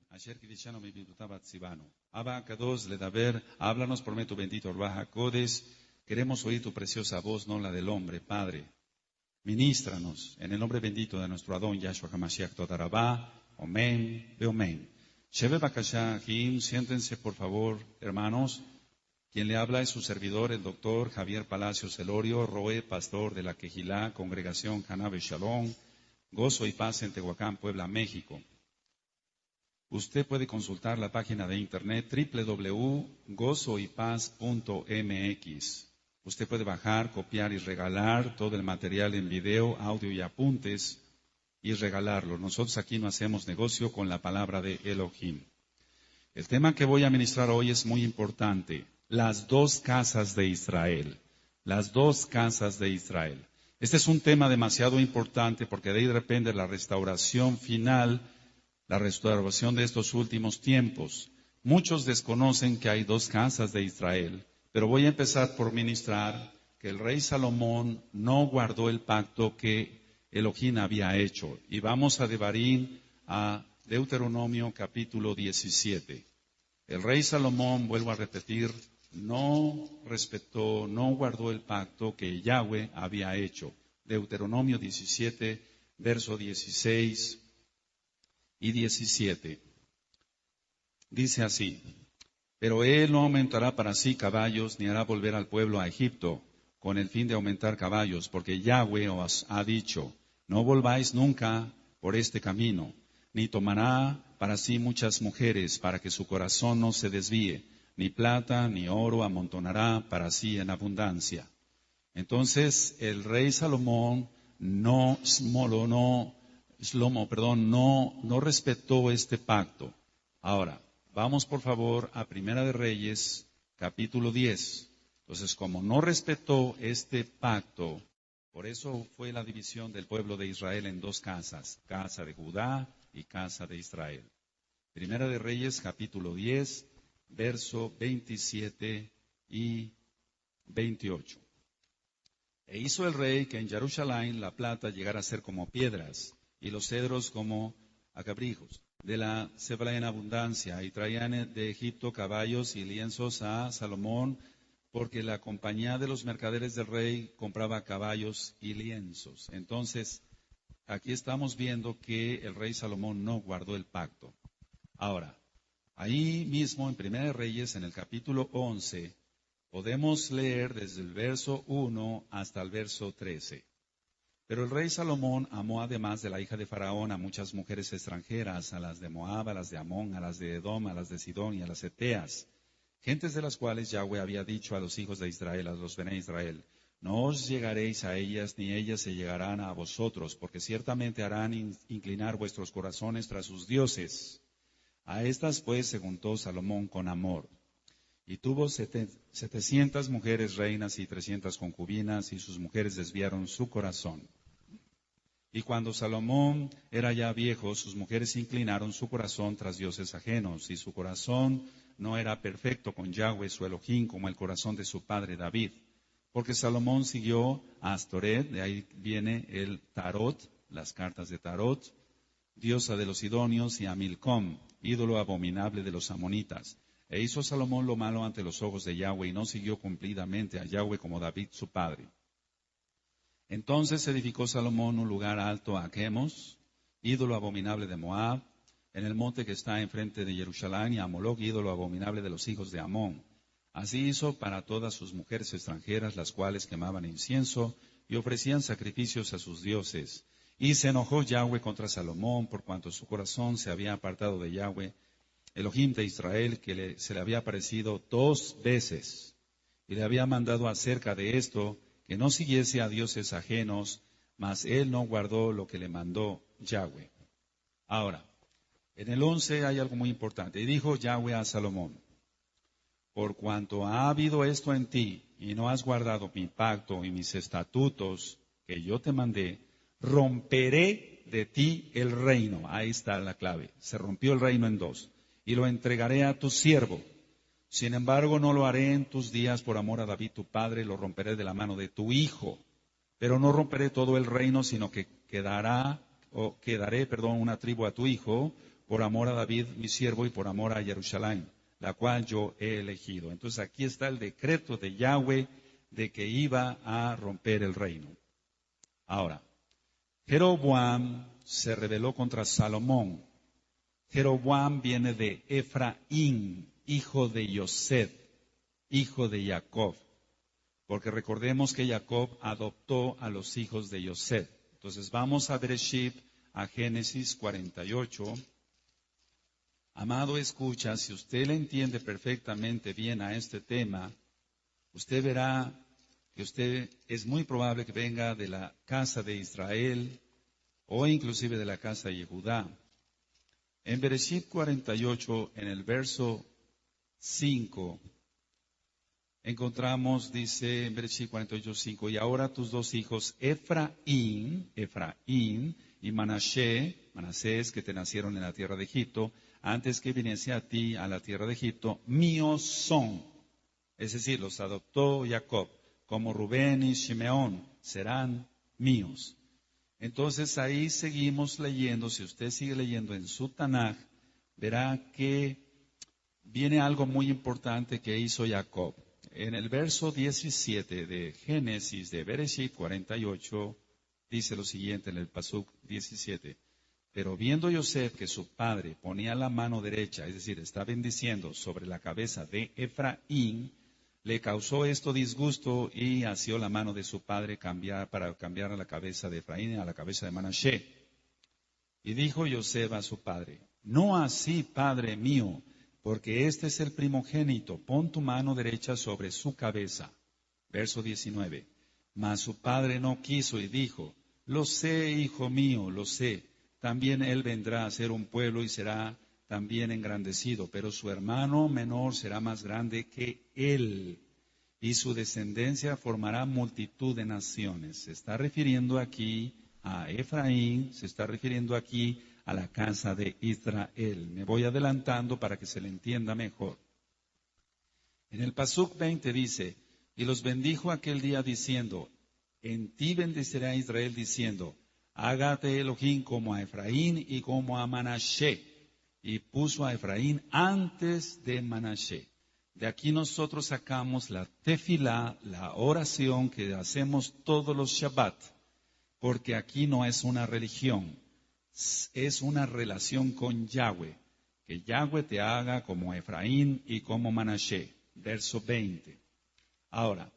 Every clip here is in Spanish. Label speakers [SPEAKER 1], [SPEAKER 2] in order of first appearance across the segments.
[SPEAKER 1] Asher Kidishano mi Bibutabat Sibano. Abba Kadosh Ledaber, háblanos por medio tu bendito Orbaja Codes. Queremos oír tu preciosa voz, no la del hombre, Padre. Ministranos en el nombre bendito de nuestro Adón Yahshua HaMashiach Todarabá. Amén, Beomen. Sheve Bakasha Him, siéntense por favor, hermanos. Quien le habla es su servidor, el doctor Javier Palacios Elorio, Roe, pastor de la Quejilá, Congregación Canabe Shalom, Gozo y Paz en Tehuacán, Puebla, México. Usted puede consultar la página de internet www.gozoypaz.mx. Usted puede bajar, copiar y regalar todo el material en video, audio y apuntes y regalarlo. Nosotros aquí no hacemos negocio con la palabra de Elohim. El tema que voy a ministrar hoy es muy importante. Las dos casas de Israel. Las dos casas de Israel. Este es un tema demasiado importante porque de ahí depende la restauración final, la restauración de estos últimos tiempos. Muchos desconocen que hay dos casas de Israel, pero voy a empezar por ministrar que el rey Salomón no guardó el pacto que Elohim había hecho. Y vamos a Devarim, a Deuteronomio capítulo 17. El rey Salomón, vuelvo a repetir, no respetó, no guardó el pacto que Yahweh había hecho. Deuteronomio 17, verso 16 y 17. Dice así: pero él no aumentará para sí caballos, ni hará volver al pueblo a Egipto, con el fin de aumentar caballos, porque Yahweh os ha dicho, no volváis nunca por este camino, ni tomará para sí muchas mujeres, para que su corazón no se desvíe, ni plata ni oro amontonará para sí en abundancia. Entonces el rey Salomón no respetó este pacto. Ahora, vamos por favor a Primera de Reyes, capítulo 10. Entonces, como no respetó este pacto, por eso fue la división del pueblo de Israel en dos casas, casa de Judá y casa de Israel. Primera de Reyes, capítulo 10, verso 27 y 28. E hizo el rey que en Jerusalén la plata llegara a ser como piedras, y los cedros como acabrijos, de la cebra en abundancia, y traían de Egipto caballos y lienzos a Salomón, porque la compañía de los mercaderes del rey compraba caballos y lienzos. Entonces, aquí estamos viendo que el rey Salomón no guardó el pacto. Ahora, ahí mismo en Primera de Reyes, en el capítulo 11, podemos leer desde el verso 1 hasta el verso 13. Pero el rey Salomón amó además de la hija de Faraón a muchas mujeres extranjeras, a las de Moab, a las de Amón, a las de Edom, a las de Sidón y a las eteas, gentes de las cuales Yahweh había dicho a los hijos de Israel, a los Bené Israel, no os llegaréis a ellas, ni ellas se llegarán a vosotros, porque ciertamente harán inclinar vuestros corazones tras sus dioses. A estas pues se juntó Salomón con amor. Y tuvo 700 mujeres reinas y 300 concubinas, y sus mujeres desviaron su corazón. Y cuando Salomón era ya viejo, sus mujeres inclinaron su corazón tras dioses ajenos, y su corazón no era perfecto con Yahweh su Elohim como el corazón de su padre David. Porque Salomón siguió a Astoret, de ahí viene el Tarot, las cartas de Tarot, diosa de los sidonios, y a Milcom, ídolo abominable de los amonitas. E hizo Salomón lo malo ante los ojos de Yahweh, y no siguió cumplidamente a Yahweh como David su padre. Entonces edificó Salomón un lugar alto a Chemos, ídolo abominable de Moab, en el monte que está enfrente de Jerusalén, y a Moloc, ídolo abominable de los hijos de Amón. Así hizo para todas sus mujeres extranjeras, las cuales quemaban incienso y ofrecían sacrificios a sus dioses. Y se enojó Yahweh contra Salomón, por cuanto su corazón se había apartado de Yahweh, Elohim de Israel, que se le había aparecido 2 veces, y le había mandado acerca de esto, que no siguiese a dioses ajenos, mas él no guardó lo que le mandó Yahweh. Ahora, en el 11 hay algo muy importante. Y dijo Yahweh a Salomón, por cuanto ha habido esto en ti, y no has guardado mi pacto y mis estatutos que yo te mandé, romperé de ti el reino. Ahí está la clave. Se rompió el reino en 2. Y lo entregaré a tu siervo. Sin embargo, no lo haré en tus días por amor a David tu padre, lo romperé de la mano de tu hijo. Pero no romperé todo el reino, sino que quedaré una tribu a tu hijo, por amor a David, mi siervo, y por amor a Jerusalén, la cual yo he elegido. Entonces aquí está el decreto de Yahweh de que iba a romper el reino. Ahora, Jeroboam se rebeló contra Salomón. Jeroboam viene de Efraín, hijo de Yosef, hijo de Jacob. Porque recordemos que Jacob adoptó a los hijos de Yosef. Entonces vamos a Bereshit, a Génesis 48. Amado, escucha, si usted le entiende perfectamente bien a este tema, usted verá que usted es muy probable que venga de la casa de Israel o inclusive de la casa de Judá. En Bereshit 48, en el verso 5, encontramos, dice en Bereshit 48, 5, y ahora tus dos hijos, Efraín y Manasés, que te nacieron en la tierra de Egipto, antes que viniese a ti a la tierra de Egipto, míos son. Es decir, los adoptó Jacob, como Rubén y Shimeón, serán míos. Entonces ahí seguimos leyendo, si usted sigue leyendo en su Tanaj, verá que viene algo muy importante que hizo Jacob. En el verso 17 de Génesis de Bereshit 48, dice lo siguiente en el Pasuk 17. Pero viendo Yosef que su padre ponía la mano derecha, es decir, está bendiciendo sobre la cabeza de Efraín, le causó esto disgusto y asió la mano de su padre para cambiar a la cabeza de Efraín a la cabeza de Manashe. Y dijo Yosef a su padre, no así, padre mío, porque este es el primogénito, pon tu mano derecha sobre su cabeza. Verso 19. Mas su padre no quiso y dijo, lo sé, hijo mío, lo sé. También él vendrá a ser un pueblo y será también engrandecido, pero su hermano menor será más grande que él, y su descendencia formará multitud de naciones. Se está refiriendo aquí a Efraín, se está refiriendo aquí a la casa de Israel. Me voy adelantando para que se le entienda mejor. En el Pasuk 20 dice, y los bendijo aquel día diciendo, en ti bendecirá Israel diciendo, hágate Elohim como a Efraín y como a Manashe. Y puso a Efraín antes de Manashe. De aquí nosotros sacamos la tefilá, la oración que hacemos todos los Shabbat. Porque aquí no es una religión, es una relación con Yahweh. Que Yahweh te haga como Efraín y como Manashe. Verso 20. Ahora,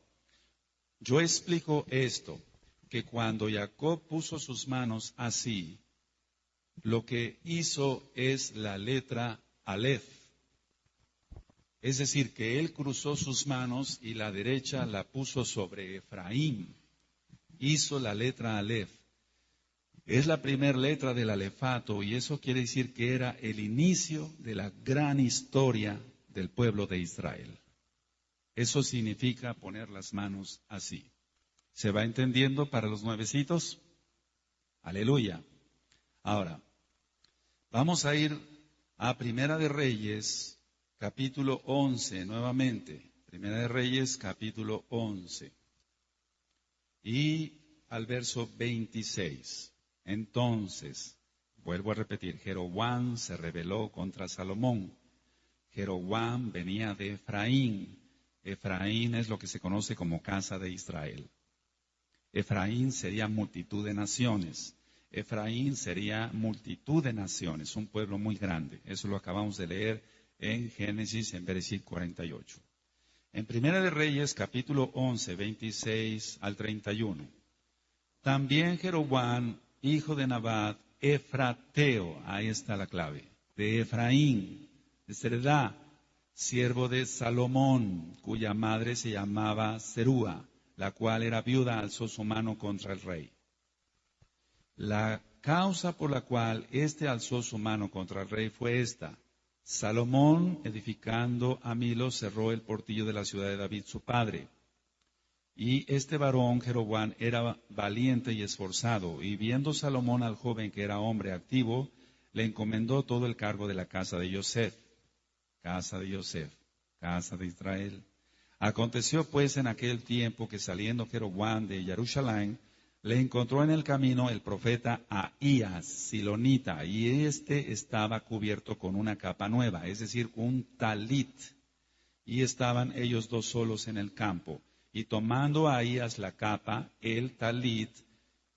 [SPEAKER 1] yo explico esto, que cuando Jacob puso sus manos así, lo que hizo es la letra Aleph. Es decir, que él cruzó sus manos y la derecha la puso sobre Efraín. Hizo la letra Aleph. Es la primera letra del alefato y eso quiere decir que era el inicio de la gran historia del pueblo de Israel. Eso significa poner las manos así. ¿Se va entendiendo para los nuevecitos? Aleluya. Ahora, vamos a ir a Primera de Reyes, capítulo 11, nuevamente. Primera de Reyes, capítulo 11. Y al verso 26. Entonces, vuelvo a repetir, Jeroboam se rebeló contra Salomón. Jeroboam venía de Efraín. Efraín es lo que se conoce como casa de Israel. Efraín sería multitud de naciones. Efraín sería multitud de naciones, un pueblo muy grande. Eso lo acabamos de leer en Génesis, en Bereshit 48. En Primera de Reyes, capítulo 11, 26 al 31. También Jeroboam, hijo de Nabat, Efrateo, ahí está la clave, de Efraín, de Sereda, siervo de Salomón, cuya madre se llamaba Serúa, la cual era viuda, alzó su mano contra el rey. La causa por la cual éste alzó su mano contra el rey fue esta. Salomón, edificando a Milo, cerró el portillo de la ciudad de David, su padre. Y este varón, Jeroboam, era valiente y esforzado, y viendo Salomón al joven que era hombre activo, le encomendó todo el cargo de la casa de Yosef. Casa de Yosef, casa de Israel. Aconteció pues en aquel tiempo que saliendo Jeroboam de Jerusalén, le encontró en el camino el profeta Ahías, silonita, y este estaba cubierto con una capa nueva, es decir, un talit. Y estaban ellos dos solos en el campo. Y tomando a Ahías la capa, el talit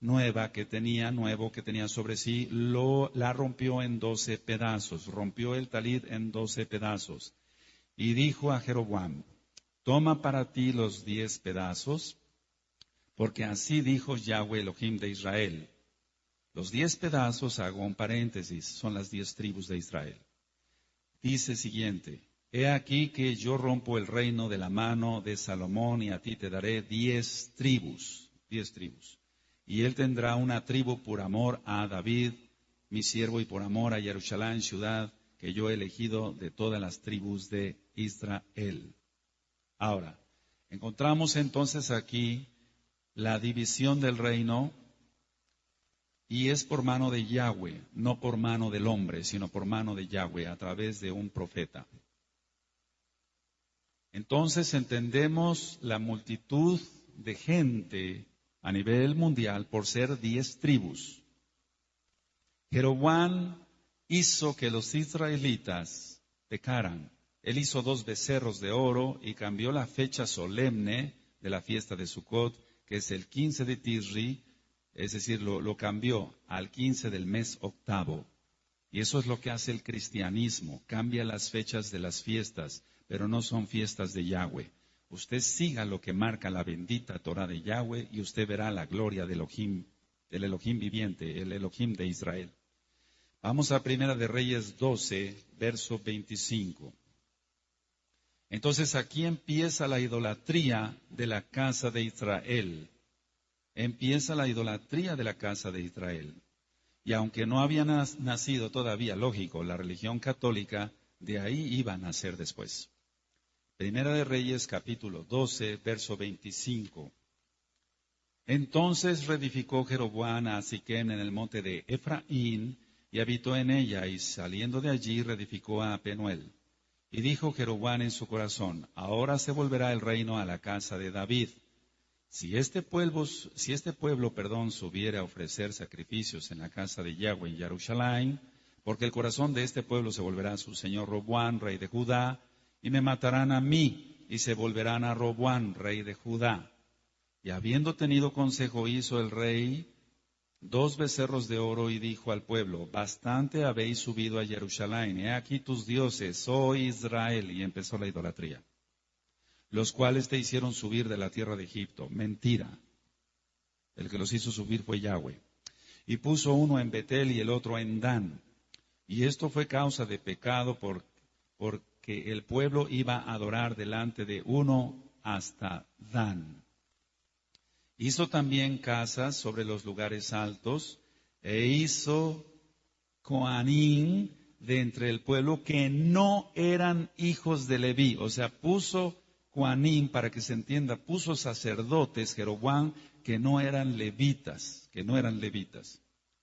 [SPEAKER 1] nuevo que tenía sobre sí, la rompió en 12 pedazos. Rompió el talit en 12 pedazos. Y dijo a Jeroboam, toma para ti los 10 pedazos, porque así dijo Yahweh Elohim de Israel. Los 10 pedazos, hago un paréntesis, son las 10 tribus de Israel. Dice siguiente, he aquí que yo rompo el reino de la mano de Salomón y a ti te daré 10 tribus, 10 tribus. Y él tendrá una tribu por amor a David, mi siervo, y por amor a Jerusalén, ciudad que yo he elegido de todas las tribus de Israel. Ahora, encontramos entonces aquí la división del reino, y es por mano de Yahweh, no por mano del hombre, sino por mano de Yahweh, a través de un profeta. Entonces entendemos la multitud de gente a nivel mundial por ser 10 tribus. Jeroboam hizo que los israelitas pecaran. Él hizo 2 becerros de oro y cambió la fecha solemne de la fiesta de Sucot, que es el 15 de Tisri, es decir, lo cambió al 15 del mes octavo. Y eso es lo que hace el cristianismo, cambia las fechas de las fiestas, pero no son fiestas de Yahweh. Usted siga lo que marca la bendita Torah de Yahweh y usted verá la gloria del Elohim viviente, el Elohim de Israel. Vamos a Primera de Reyes 12, verso 25. Entonces aquí empieza la idolatría de la casa de Israel. Empieza la idolatría de la casa de Israel. Y aunque no había nacido todavía, lógico, la religión católica, de ahí iba a nacer después. Primera de Reyes, capítulo 12, verso 25. Entonces reedificó Jeroboam a Siquem en el monte de Efraín, y habitó en ella, y saliendo de allí reedificó a Penuel. Y dijo Jeroboam en su corazón, ahora se volverá el reino a la casa de David. Si este pueblo, subiera a ofrecer sacrificios en la casa de Yahweh en Jerusalén, porque el corazón de este pueblo se volverá a su señor Roboam, rey de Judá, y me matarán a mí, y se volverán a Roboam, rey de Judá. Y habiendo tenido consejo, hizo el rey 2 becerros de oro, y dijo al pueblo, bastante habéis subido a Jerusalén, he aquí tus dioses, oh Israel, y empezó la idolatría. Los cuales te hicieron subir de la tierra de Egipto. Mentira. El que los hizo subir fue Yahweh. Y puso uno en Betel y el otro en Dan. Y esto fue causa de pecado porque el pueblo iba a adorar delante de uno hasta Dan. Hizo también casas sobre los lugares altos e hizo coanín de entre el pueblo que no eran hijos de Leví. O sea, puso Juanín, para que se entienda, puso sacerdotes, Jeroboam, que no eran levitas.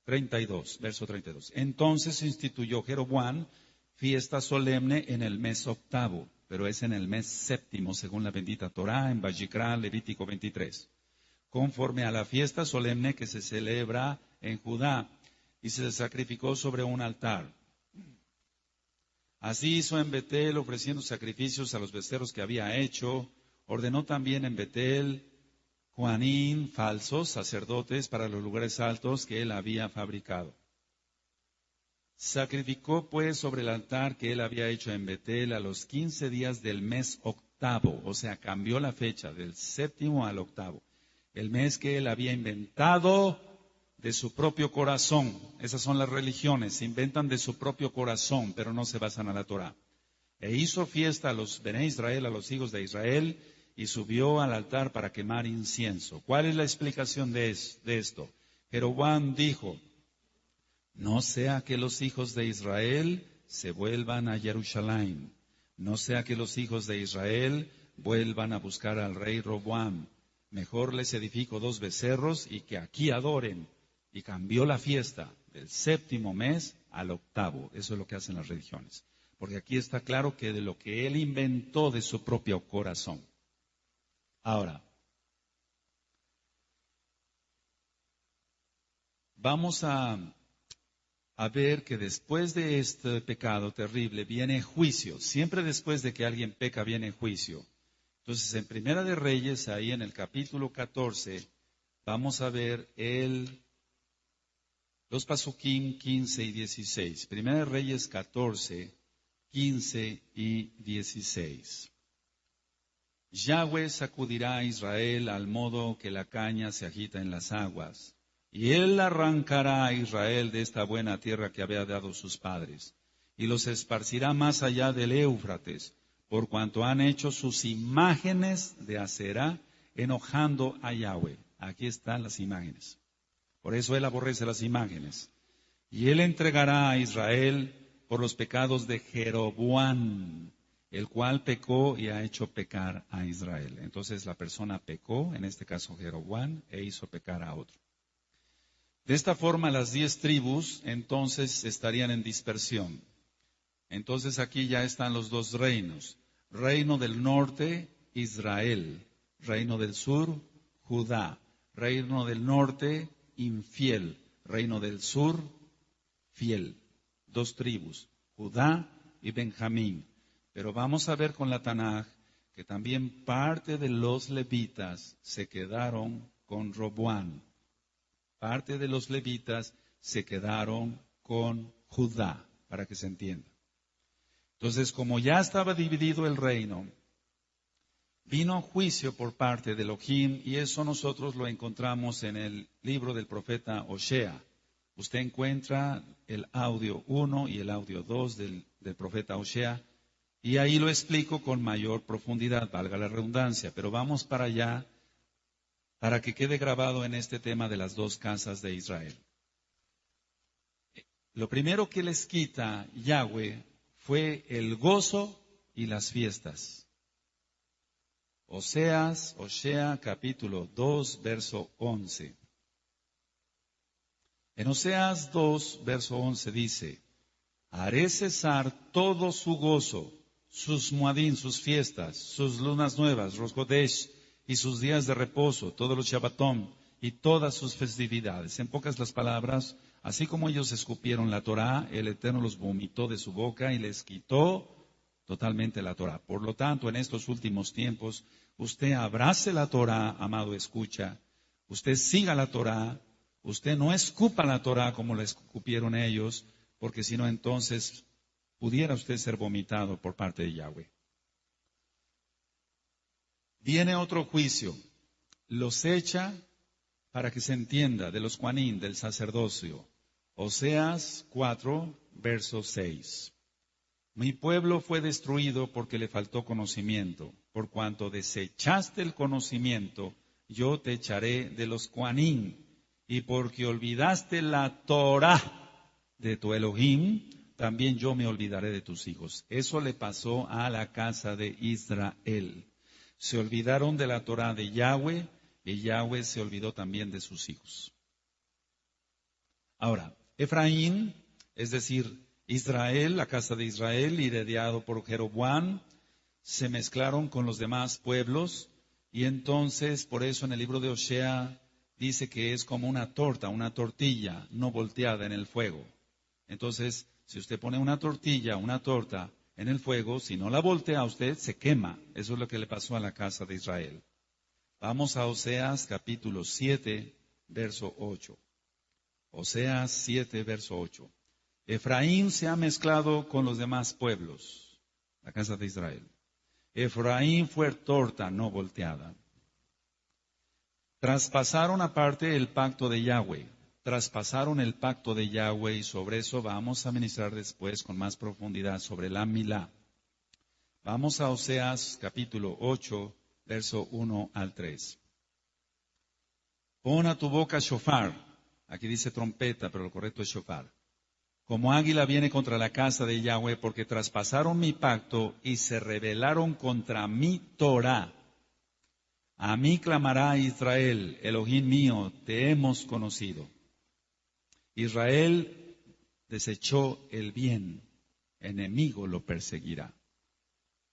[SPEAKER 1] 32, verso 32. Entonces instituyó Jeroboam fiesta solemne en el mes octavo, pero es en el mes séptimo, según la bendita Torá, en Vayikra, Levítico 23. Conforme a la fiesta solemne que se celebra en Judá, y se sacrificó sobre un altar. Así hizo en Betel, ofreciendo sacrificios a los becerros que había hecho. Ordenó también en Betel Juanín, falsos sacerdotes para los lugares altos que él había fabricado. Sacrificó pues sobre el altar que él había hecho en Betel a los 15 días del mes octavo, o sea, cambió la fecha del séptimo al octavo, el mes que él había inventado de su propio corazón. Esas son las religiones, se inventan de su propio corazón, pero no se basan a la Torá. E hizo fiesta a los Bené Israel, a los hijos de Israel, y subió al altar para quemar incienso. ¿Cuál es la explicación de esto? Jeroboam dijo, no sea que los hijos de Israel se vuelvan a Jerusalén, no sea que los hijos de Israel vuelvan a buscar al rey Roboam. Mejor les edifico 2 becerros y que aquí adoren. Y cambió la fiesta del séptimo mes al octavo. Eso es lo que hacen las religiones. Porque aquí está claro que de lo que él inventó de su propio corazón. Ahora, vamos a ver que después de este pecado terrible viene juicio. Siempre después de que alguien peca viene juicio. Entonces, en Primera de Reyes, ahí en el capítulo 14, vamos a ver los pasuquín 15 y 16. Primera de Reyes 14, 15 y 16. Yahweh sacudirá a Israel al modo que la caña se agita en las aguas. Y él arrancará a Israel de esta buena tierra que había dado sus padres, y los esparcirá más allá del Éufrates, por cuanto han hecho sus imágenes de Aserá, enojando a Yahweh. Aquí están las imágenes. Por eso él aborrece las imágenes. Y él entregará a Israel por los pecados de Jeroboam, el cual pecó y ha hecho pecar a Israel. Entonces la persona pecó, en este caso Jeroboam, e hizo pecar a otro. De esta forma las 10 tribus entonces estarían en dispersión. Entonces aquí ya están los dos reinos. Reino del norte, Israel. Reino del sur, Judá. Reino del norte, infiel. Reino del sur, fiel. 2 tribus, Judá y Benjamín. Pero vamos a ver con la Tanaj que también parte de los levitas se quedaron con Roboam. Parte de los levitas se quedaron con Judá, para que se entienda. Entonces, como ya estaba dividido el reino, vino juicio por parte de Elohim, y eso nosotros lo encontramos en el libro del profeta Osea. Usted encuentra el audio 1 y el audio 2 del profeta Osea, y ahí lo explico con mayor profundidad, valga la redundancia, pero vamos para allá para que quede grabado en este tema de las 2 casas de Israel. Lo primero que les quita Yahweh fue el gozo y las fiestas. Osea capítulo 2, verso 11. En Oseas 2, verso 11 dice: haré cesar todo su gozo, sus muadín, sus fiestas, sus lunas nuevas, Rosh Chodesh, y sus días de reposo, todos los Shabbatón y todas sus festividades. En pocas las palabras, así como ellos escupieron la Torá, el Eterno los vomitó de su boca y les quitó totalmente la Torá. Por lo tanto, en estos últimos tiempos, usted abrace la Torá, amado escucha, usted siga la Torá, usted no escupa la Torá como la escupieron ellos, porque si no, entonces pudiera usted ser vomitado por parte de Yahweh. Viene otro juicio, los echa para que se entienda, de los Juanín, del sacerdocio. Oseas 4, verso 6. Mi pueblo fue destruido porque le faltó conocimiento. Por cuanto desechaste el conocimiento, yo te echaré de los Juanín. Y porque olvidaste la Torá de tu Elohim, también yo me olvidaré de tus hijos. Eso le pasó a la casa de Israel. Se olvidaron de la Torá de Yahweh, y Yahweh se olvidó también de sus hijos. Ahora, Efraín, es decir, Israel, la casa de Israel, liderado por Jeroboam, se mezclaron con los demás pueblos, y entonces, por eso en el libro de Osea dice que es como una tortilla, no volteada en el fuego. Entonces, si usted pone una torta en el fuego, si no la voltea usted, se quema. Eso es lo que le pasó a la casa de Israel. Vamos a Oseas capítulo 7, verso 8. Oseas 7, verso 8. Efraín se ha mezclado con los demás pueblos, la casa de Israel. Efraín fue torta, no volteada. Traspasaron aparte el pacto de Yahweh. Traspasaron el pacto de Yahweh, y sobre eso vamos a ministrar después con más profundidad sobre la Milá. Vamos a Oseas capítulo 8, verso 1 al 3. Pon a tu boca shofar. Aquí dice trompeta, pero lo correcto es shofar. Como águila viene contra la casa de Yahweh, porque traspasaron mi pacto y se rebelaron contra mi Torá. A mí clamará Israel, Elohim mío, te hemos conocido. Israel desechó el bien, enemigo lo perseguirá.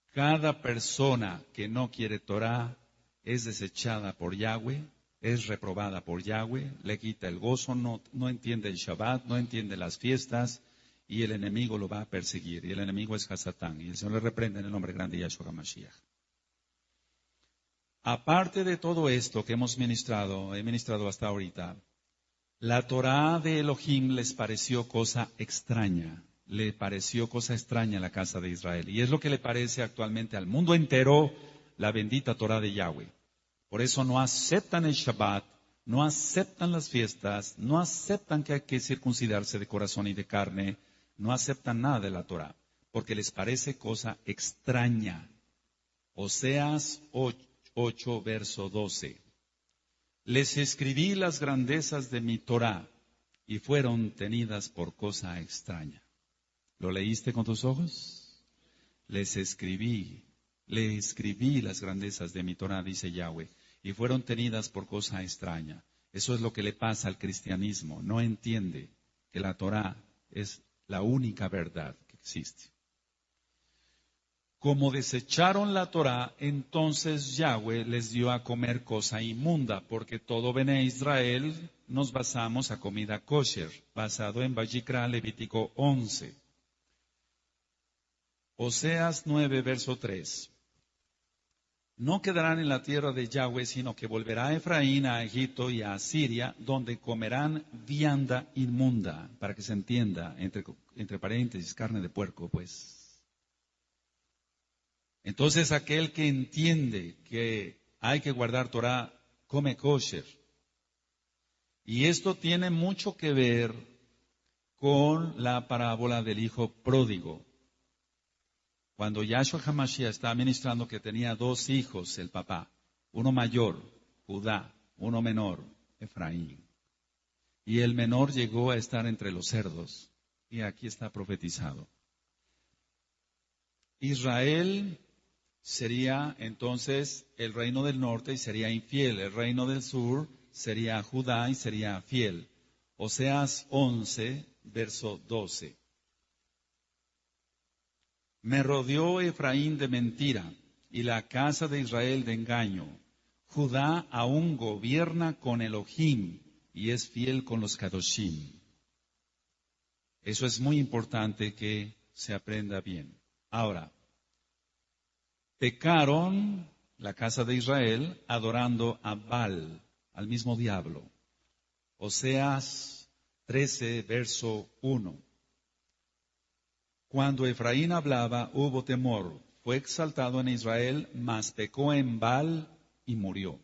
[SPEAKER 1] Cada persona que no quiere Torá es desechada por Yahweh, es reprobada por Yahweh, le quita el gozo, no entiende el Shabbat, no entiende las fiestas, y el enemigo lo va a perseguir. Y el enemigo es Hasatán, y el Señor le reprende en el nombre grande de Yahshua HaMashiach. Aparte de todo esto que he ministrado hasta ahorita, la Torá de Elohim les pareció cosa extraña. Le pareció cosa extraña a la casa de Israel. Y es lo que le parece actualmente al mundo entero la bendita Torá de Yahweh. Por eso no aceptan el Shabbat, no aceptan las fiestas, no aceptan que hay que circuncidarse de corazón y de carne, no aceptan nada de la Torá, porque les parece cosa extraña. Oseas 8, verso 12. Les escribí las grandezas de mi Torá y fueron tenidas por cosa extraña. ¿Lo leíste con tus ojos? Le escribí las grandezas de mi Torá, dice Yahweh, y fueron tenidas por cosa extraña. Eso es lo que le pasa al cristianismo. No entiende que la Torá es la única verdad que existe. Como desecharon la Torá, entonces Yahweh les dio a comer cosa inmunda, porque todo Bene Israel nos basamos a comida kosher, basado en Vayikra, Levítico 11. Oseas 9, verso 3. No quedarán en la tierra de Yahweh, sino que volverá Efraín a Egipto y a Asiria, donde comerán vianda inmunda, para que se entienda, entre paréntesis, carne de puerco, pues. Entonces aquel que entiende que hay que guardar Torah, come kosher. Y esto tiene mucho que ver con la parábola del hijo pródigo. Cuando Yahshua HaMashiach estaba ministrando que tenía 2 hijos, el papá, uno mayor, Judá, uno menor, Efraín. Y el menor llegó a estar entre los cerdos. Y aquí está profetizado. Israel sería entonces el reino del norte y sería infiel. El reino del sur sería Judá y sería fiel. Oseas 11, verso 12. Me rodeó Efraín de mentira y la casa de Israel de engaño. Judá aún gobierna con Elohim y es fiel con los Kadoshim. Eso es muy importante que se aprenda bien. Ahora, pecaron la casa de Israel adorando a Baal, al mismo diablo. Oseas 13, verso 1. Cuando Efraín hablaba, hubo temor. Fue exaltado en Israel, mas pecó en Baal y murió.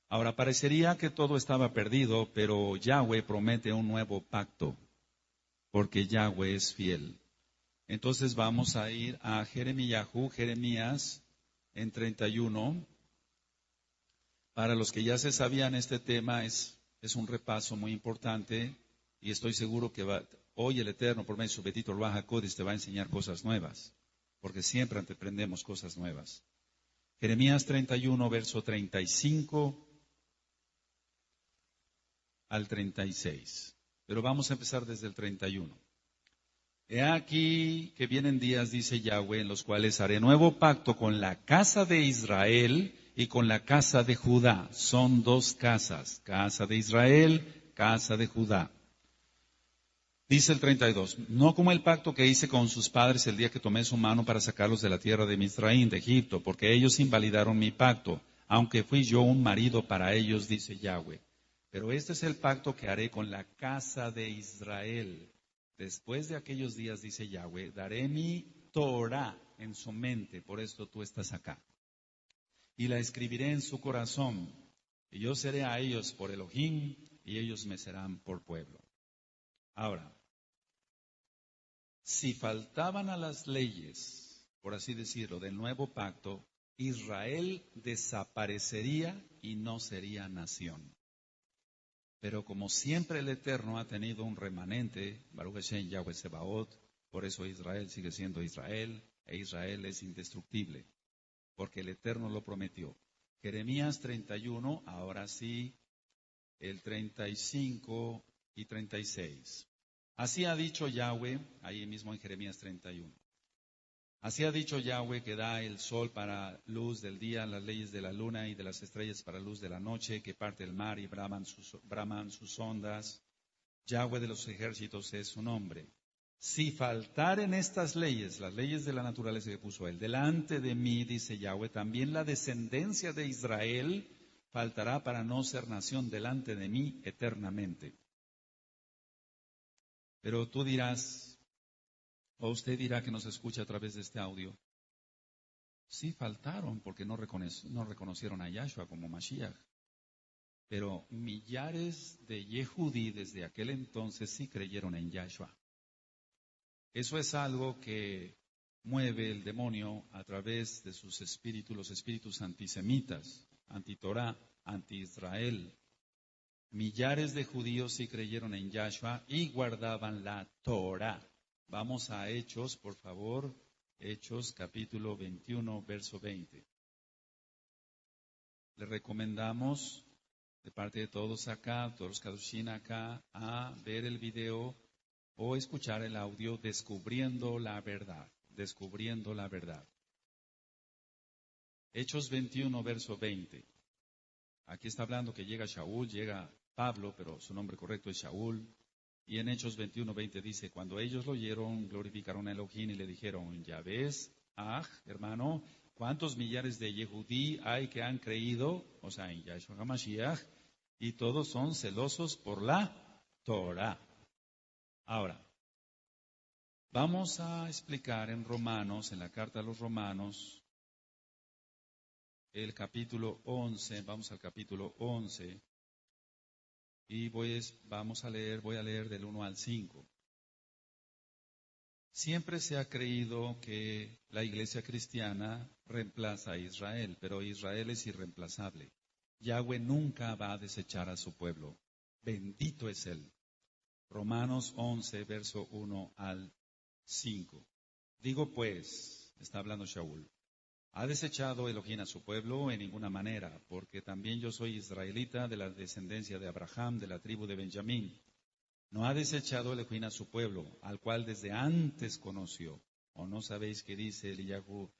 [SPEAKER 1] Ahora, parecería que todo estaba perdido, pero Yahweh promete un nuevo pacto, porque Yahweh es fiel. Entonces vamos a ir a Jeremías en 31. Para los que ya se sabían este tema, es un repaso muy importante y estoy seguro que hoy el Eterno, por medio de su Betito Ruach HaKodesh, te va a enseñar cosas nuevas, porque siempre aprendemos cosas nuevas. Jeremías 31, verso 35 al 36. Pero vamos a empezar desde el 31. He aquí que vienen días, dice Yahweh, en los cuales haré nuevo pacto con la casa de Israel y con la casa de Judá. Son 2 casas, casa de Israel, casa de Judá. Dice el 32, no como el pacto que hice con sus padres el día que tomé su mano para sacarlos de la tierra de Misraín, de Egipto, porque ellos invalidaron mi pacto, aunque fui yo un marido para ellos, dice Yahweh. Pero este es el pacto que haré con la casa de Israel. Después de aquellos días, dice Yahweh, daré mi Torah en su mente, por esto tú estás acá. Y la escribiré en su corazón, y yo seré a ellos por Elohim, y ellos me serán por pueblo. Ahora, si faltaban a las leyes, por así decirlo, del nuevo pacto, Israel desaparecería y no sería nación. Pero como siempre el Eterno ha tenido un remanente, Baruch Hashem Yahweh Sebaot, por eso Israel sigue siendo Israel, e Israel es indestructible, porque el Eterno lo prometió. Jeremías 31, ahora sí, el 35 y 36. Así ha dicho Yahweh, ahí mismo en Jeremías 31. Así ha dicho Yahweh, que da el sol para luz del día, las leyes de la luna y de las estrellas para luz de la noche, que parte el mar y braman sus ondas. Yahweh de los ejércitos es su nombre. Si faltaren estas leyes, las leyes de la naturaleza que puso él, delante de mí, dice Yahweh, también la descendencia de Israel faltará para no ser nación delante de mí eternamente. Pero tú dirás, o usted dirá que nos escucha a través de este audio, sí faltaron porque no reconocieron a Yahshua como Mashiach. Pero millares de Yehudí desde aquel entonces sí creyeron en Yahshua. Eso es algo que mueve el demonio a través de sus espíritus, los espíritus antisemitas, anti-Torah, anti-Israel. Millares de judíos sí creyeron en Yahshua y guardaban la Torah. Vamos a Hechos, por favor. Hechos capítulo 21, verso 20. Le recomendamos, de parte de todos acá, todos los Kadoshim acá, a ver el video o escuchar el audio Descubriendo la Verdad. Descubriendo la Verdad. Hechos 21, verso 20. Aquí está hablando que llega Shaul, llega Pablo, pero su nombre correcto es Shaul. Y en Hechos 21, 20 dice, cuando ellos lo oyeron, glorificaron a Elohim y le dijeron, ya ves, hermano, ¿cuántos millares de Yehudí hay que han creído? O sea, en Yahshua HaMashiach, y todos son celosos por la Torah. Ahora, vamos a explicar en Romanos, en la carta a los Romanos, el capítulo 11, vamos al capítulo 11, y voy a leer del 1 al 5. Siempre se ha creído que la iglesia cristiana reemplaza a Israel, pero Israel es irreemplazable. Yahweh nunca va a desechar a su pueblo. Bendito es Él. Romanos 11, verso 1 al 5. Digo pues, está hablando Shaul, ¿ha desechado Elohim a su pueblo? En ninguna manera, porque también yo soy israelita de la descendencia de Abraham, de la tribu de Benjamín. No ha desechado Elohim a su pueblo, al cual desde antes conoció. ¿O no sabéis qué dice Eliyahu,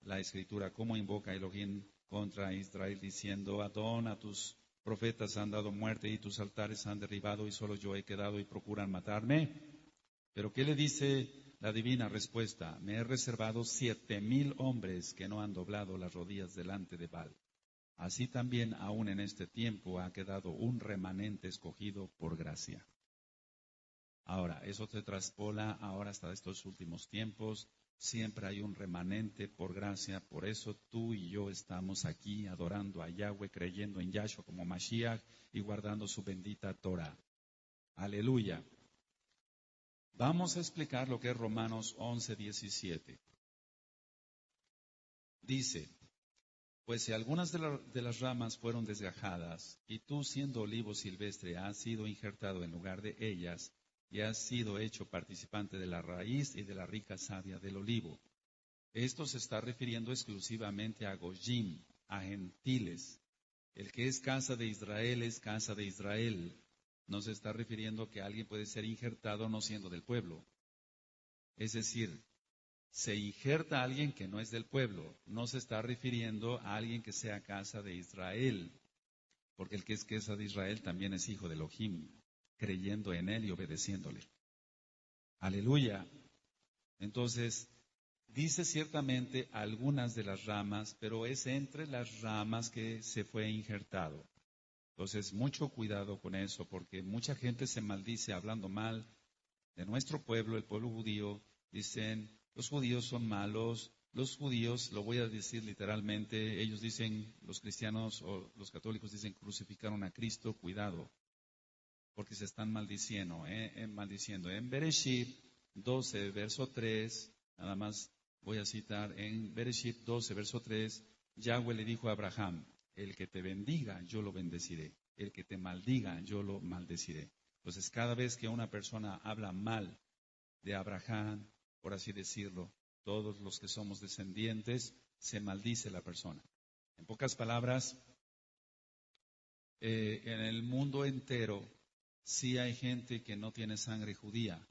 [SPEAKER 1] la escritura, cómo invoca Elohim contra Israel, diciendo, Adón, a tus profetas han dado muerte y tus altares han derribado y solo yo he quedado y procuran matarme? Pero ¿qué le dice la divina respuesta? Me he reservado 7,000 hombres que no han doblado las rodillas delante de Baal. Así también aún en este tiempo ha quedado un remanente escogido por gracia. Ahora, eso se traspola ahora hasta estos últimos tiempos. Siempre hay un remanente por gracia. Por eso tú y yo estamos aquí adorando a Yahweh, creyendo en Yahshua como Mashiach y guardando su bendita Torah. Aleluya. Vamos a explicar lo que es Romanos 11, 17. Dice, pues si algunas de las ramas fueron desgajadas, y tú siendo olivo silvestre has sido injertado en lugar de ellas, y has sido hecho participante de la raíz y de la rica savia del olivo. Esto se está refiriendo exclusivamente a Goyim, a gentiles. El que es casa de Israel es casa de Israel. No se está refiriendo que alguien puede ser injertado no siendo del pueblo. Es decir, se injerta a alguien que no es del pueblo. No se está refiriendo a alguien que sea casa de Israel. Porque el que es casa de Israel también es hijo de Elohim, creyendo en él y obedeciéndole. Aleluya. Entonces, dice ciertamente algunas de las ramas, pero es entre las ramas que se fue injertado. Entonces, mucho cuidado con eso, porque mucha gente se maldice hablando mal de nuestro pueblo, el pueblo judío. Dicen, los judíos son malos, los judíos, lo voy a decir literalmente, ellos dicen, los cristianos o los católicos dicen, crucificaron a Cristo, cuidado, porque se están maldiciendo. En Bereshit 12, verso 3, nada más voy a citar, en Bereshit 12, verso 3, Yahweh le dijo a Abraham, el que te bendiga, yo lo bendeciré, el que te maldiga, yo lo maldeciré. Entonces, cada vez que una persona habla mal de Abraham, por así decirlo, todos los que somos descendientes, se maldice la persona. En pocas palabras, en el mundo entero, sí hay gente que no tiene sangre judía,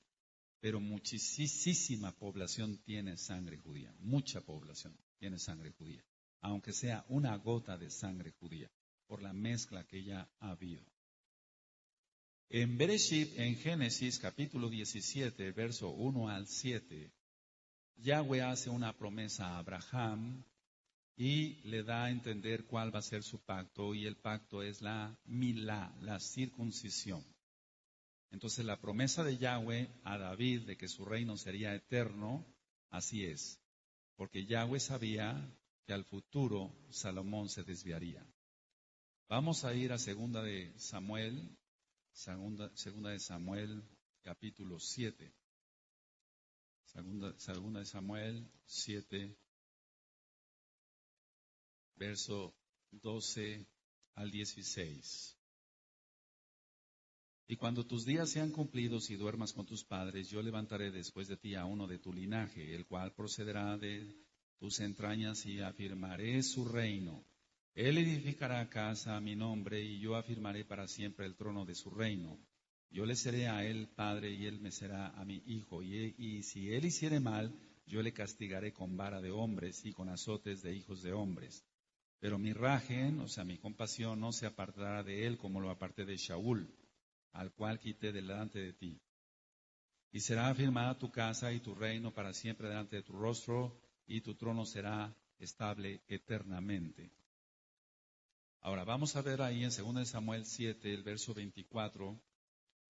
[SPEAKER 1] pero muchísima población tiene sangre judía, mucha población tiene sangre judía, aunque sea una gota de sangre judía, por la mezcla que ya ha habido. En Bereshit, en Génesis capítulo 17, verso 1 al 7, Yahweh hace una promesa a Abraham y le da a entender cuál va a ser su pacto, y el pacto es la milá, la circuncisión. Entonces la promesa de Yahweh a David de que su reino sería eterno, así es, porque Yahweh sabía que al futuro Salomón se desviaría. Vamos a ir a segunda de Samuel, capítulo 7. Segunda de Samuel 7, verso 12 al 16. Y cuando tus días sean cumplidos y duermas con tus padres, yo levantaré después de ti a uno de tu linaje, el cual procederá de tus entrañas, y afirmaré su reino. Él edificará casa a mi nombre, y yo afirmaré para siempre el trono de su reino. Yo le seré a él padre, y él me será a mi hijo. Y si él hiciere mal, yo le castigaré con vara de hombres y con azotes de hijos de hombres. Pero mi rajen, o sea, mi compasión, no se apartará de él como lo aparté de Shaul, al cual quité delante de ti. Y será afirmada tu casa y tu reino para siempre delante de tu rostro, y tu trono será estable eternamente. Ahora vamos a ver ahí en 2 Samuel 7, el verso 24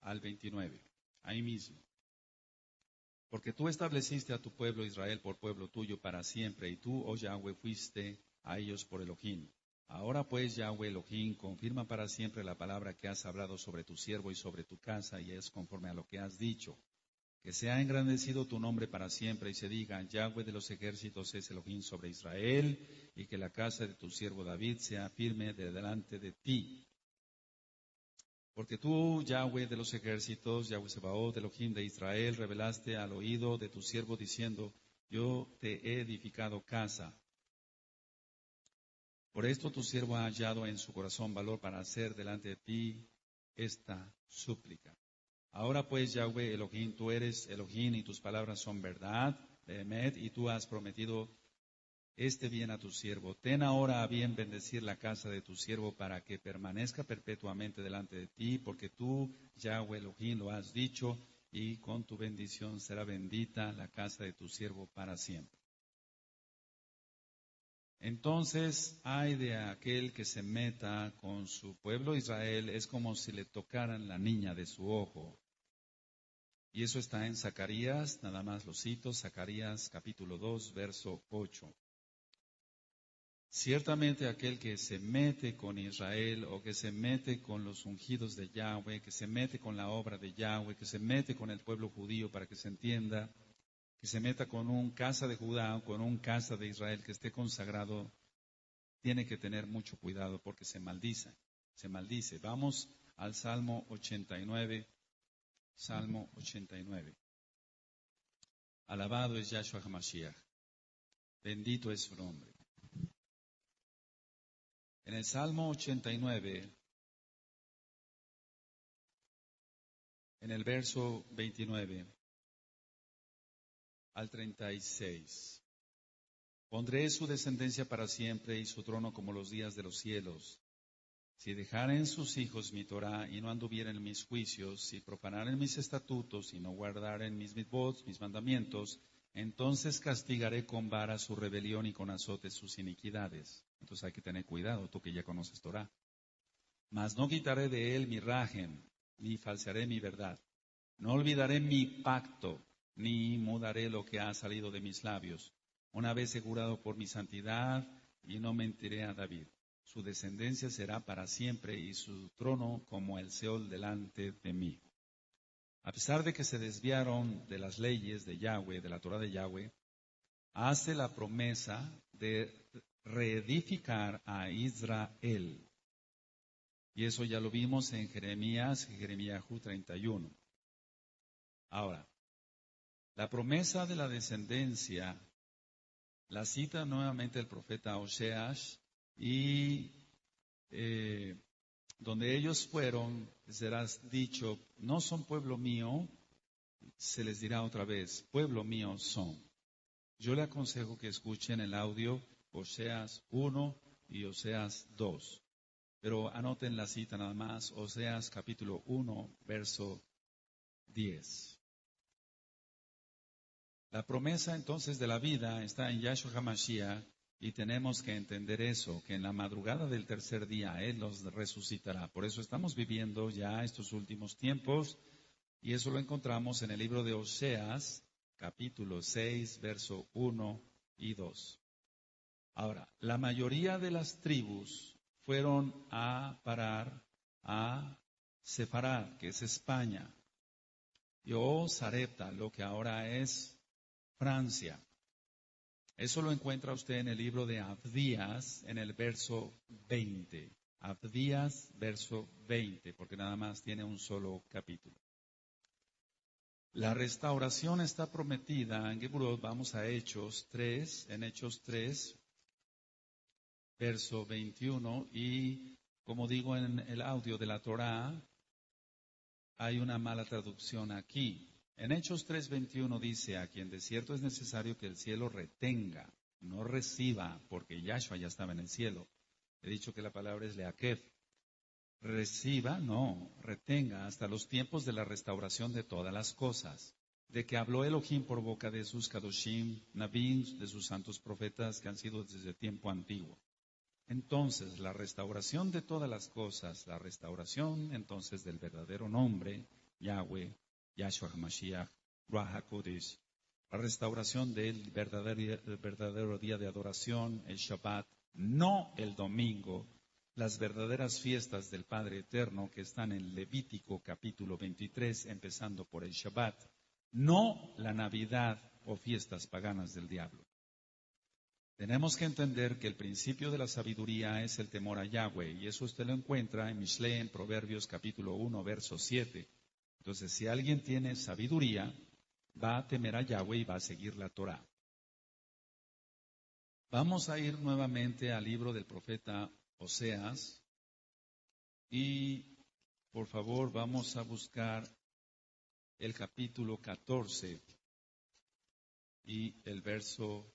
[SPEAKER 1] al 29, ahí mismo. Porque tú estableciste a tu pueblo Israel por pueblo tuyo para siempre, y tú, oh Yahweh, fuiste a ellos por Elohim. Ahora pues, Yahweh Elohim, confirma para siempre la palabra que has hablado sobre tu siervo y sobre tu casa, y es conforme a lo que has dicho. Que sea engrandecido tu nombre para siempre, y se diga, Yahweh de los ejércitos es Elohim sobre Israel, y que la casa de tu siervo David sea firme de delante de ti. Porque tú, Yahweh de los ejércitos, Yahweh Sebaot, Elohim de Israel, revelaste al oído de tu siervo diciendo, yo te he edificado casa. Por esto tu siervo ha hallado en su corazón valor para hacer delante de ti esta súplica. Ahora pues, Yahweh Elohim, tú eres Elohim y tus palabras son verdad, Behemet, y tú has prometido este bien a tu siervo. Ten ahora a bien bendecir la casa de tu siervo para que permanezca perpetuamente delante de ti, porque tú, Yahweh Elohim, lo has dicho, y con tu bendición será bendita la casa de tu siervo para siempre. Entonces, ay de aquel que se meta con su pueblo Israel, es como si le tocaran la niña de su ojo. Y eso está en Zacarías, nada más lo cito, Zacarías capítulo 2, verso 8. Ciertamente aquel que se mete con Israel, o que se mete con los ungidos de Yahweh, que se mete con la obra de Yahweh, que se mete con el pueblo judío, para que se entienda, que se meta con un casa de Judá o con un casa de Israel que esté consagrado, tiene que tener mucho cuidado porque se maldice. Se maldice. Vamos al Salmo 89. Salmo 89. Alabado es Yahshua HaMashiach. Bendito es su nombre. En el Salmo 89, en el verso 29 al 36. Pondré su descendencia para siempre y su trono como los días de los cielos. Si dejaren sus hijos mi Torah y no anduvieren en mis juicios, si profanaren mis estatutos y no guardaren mis mitzvot, mis mandamientos, entonces castigaré con vara su rebelión y con azotes sus iniquidades. Entonces hay que tener cuidado, tú que ya conoces Torah. Mas no quitaré de él mi rajen, ni falsearé mi verdad. No olvidaré mi pacto, ni mudaré lo que ha salido de mis labios. Una vez jurado por mi santidad, y no mentiré a David. Su descendencia será para siempre, y su trono como el Seol delante de mí. A pesar de que se desviaron de las leyes de Yahweh, de la Torah de Yahweh, hace la promesa de reedificar a Israel. Y eso ya lo vimos en Jeremías 31. Ahora, la promesa de la descendencia la cita nuevamente el profeta Oseas, y donde ellos fueron, serás dicho, no son pueblo mío, se les dirá otra vez, pueblo mío son. Yo le aconsejo que escuchen el audio Oseas 1 y Oseas 2. Pero anoten la cita nada más, Oseas capítulo 1, verso 10. La promesa entonces de la vida está en Yahshua HaMashiach y tenemos que entender eso, que en la madrugada del tercer día Él los resucitará. Por eso estamos viviendo ya estos últimos tiempos y eso lo encontramos en el libro de Oseas, capítulo 6, verso 1 y 2. Ahora, la mayoría de las tribus fueron a parar a Sefarad, que es España, y Sarepta, lo que ahora es Francia. Eso lo encuentra usted en el libro de Abdías, en el verso 20. Abdías, verso 20, porque nada más tiene un solo capítulo. La restauración está prometida en Geburot. Vamos a Hechos 3, en Hechos 3, verso 21, y como digo en el audio de la Torá, hay una mala traducción aquí. En Hechos 3:21 dice, a quien de cierto es necesario que el cielo retenga, no reciba, porque Yahshua ya estaba en el cielo. He dicho que la palabra es leakef. Reciba, no, retenga hasta los tiempos de la restauración de todas las cosas, de que habló Elohim por boca de sus kadoshim, nabim, de sus santos profetas que han sido desde tiempo antiguo. Entonces, la restauración de todas las cosas, la restauración entonces del verdadero nombre, Yahweh, Yahshua HaMashiach, Ruach HaKodesh, la restauración del verdadero día de adoración, el Shabbat, no el domingo, las verdaderas fiestas del Padre Eterno que están en Levítico capítulo 23, empezando por el Shabbat, no la Navidad o fiestas paganas del diablo. Tenemos que entender que el principio de la sabiduría es el temor a Yahweh, y eso usted lo encuentra en Mishle, en Proverbios capítulo 1, verso 7. Entonces, si alguien tiene sabiduría, va a temer a Yahweh y va a seguir la Torah. Vamos a ir nuevamente al libro del profeta Oseas, y por favor vamos a buscar el capítulo 14 y el verso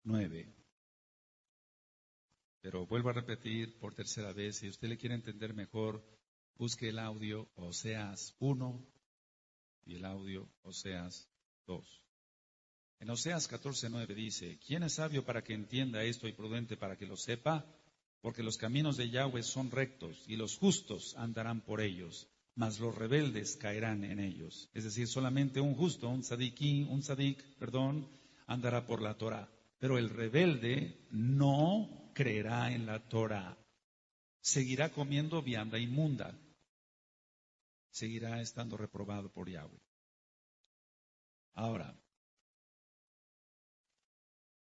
[SPEAKER 1] 9. Pero vuelvo a repetir por tercera vez, si usted le quiere entender mejor, busque el audio Oseas 1 y el audio Oseas 2. En Oseas 14:9 dice, ¿quién es sabio para que entienda esto y prudente para que lo sepa? Porque los caminos de Yahweh son rectos y los justos andarán por ellos, mas los rebeldes caerán en ellos. Es decir, solamente un justo, un tzadik, andará por la Torah. Pero el rebelde no creerá en la Torah. Seguirá comiendo vianda inmunda. Seguirá estando reprobado por Yahweh. Ahora,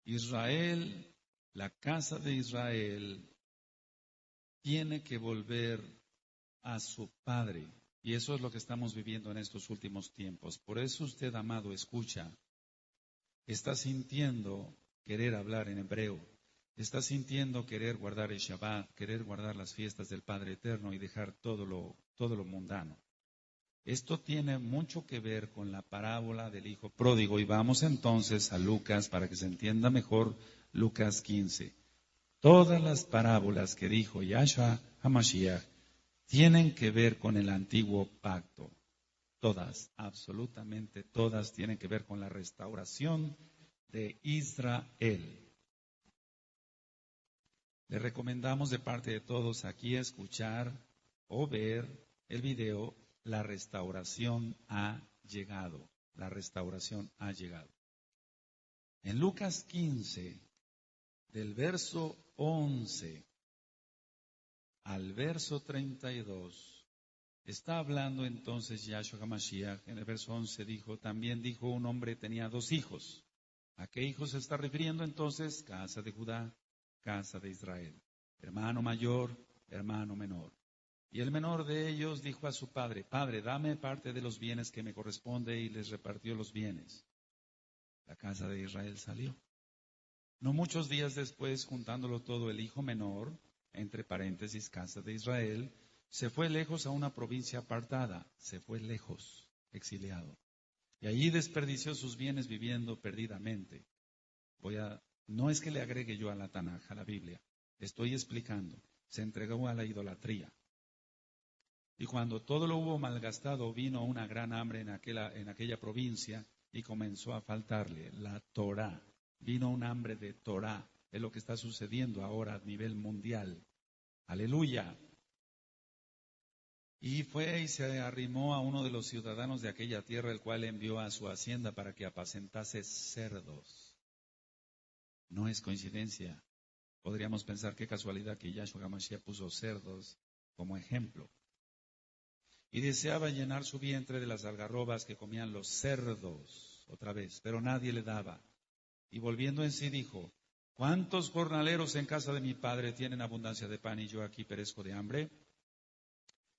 [SPEAKER 1] Israel, la casa de Israel, tiene que volver a su Padre. Y eso es lo que estamos viviendo en estos últimos tiempos. Por eso usted, amado, escucha. Está sintiendo querer hablar en hebreo. Está sintiendo querer guardar el Shabbat, querer guardar las fiestas del Padre Eterno y dejar todo lo mundano. Esto tiene mucho que ver con la parábola del Hijo Pródigo. Y vamos entonces a Lucas para que se entienda mejor, Lucas 15. Todas las parábolas que dijo Yahshua HaMashiach tienen que ver con el antiguo pacto. Todas, absolutamente todas, tienen que ver con la restauración de Israel. Le recomendamos de parte de todos aquí escuchar o ver el video. La restauración ha llegado. La restauración ha llegado. En Lucas 15, del verso 11 al verso 32, está hablando entonces Yahshua HaMashiach. En el verso 11 dijo, también dijo un hombre tenía 2 hijos. ¿A qué hijos se está refiriendo entonces? Casa de Judá, casa de Israel. Hermano mayor, hermano menor. Y el menor de ellos dijo a su padre, Padre, dame parte de los bienes que me corresponde, y les repartió los bienes. La casa de Israel salió. No muchos días después, juntándolo todo, el hijo menor, entre paréntesis, casa de Israel, Se fue lejos a una provincia apartada, se fue lejos, exiliado. Y allí desperdició sus bienes viviendo perdidamente. No es que le agregue yo a la Tanaj, a la Biblia, estoy explicando. Se entregó a la idolatría. Y cuando todo lo hubo malgastado, vino una gran hambre en aquella provincia y comenzó a faltarle la Torá. Vino un hambre de Torá. Es lo que está sucediendo ahora a nivel mundial. Aleluya. Y fue y se arrimó a uno de los ciudadanos de aquella tierra, el cual envió a su hacienda para que apacentase cerdos. No es coincidencia. Podríamos pensar qué casualidad que Yahshua HaMashiach puso cerdos como ejemplo. Y deseaba llenar su vientre de las algarrobas que comían los cerdos, otra vez, pero nadie le daba. Y volviendo en sí dijo, ¿cuántos jornaleros en casa de mi padre tienen abundancia de pan y yo aquí perezco de hambre?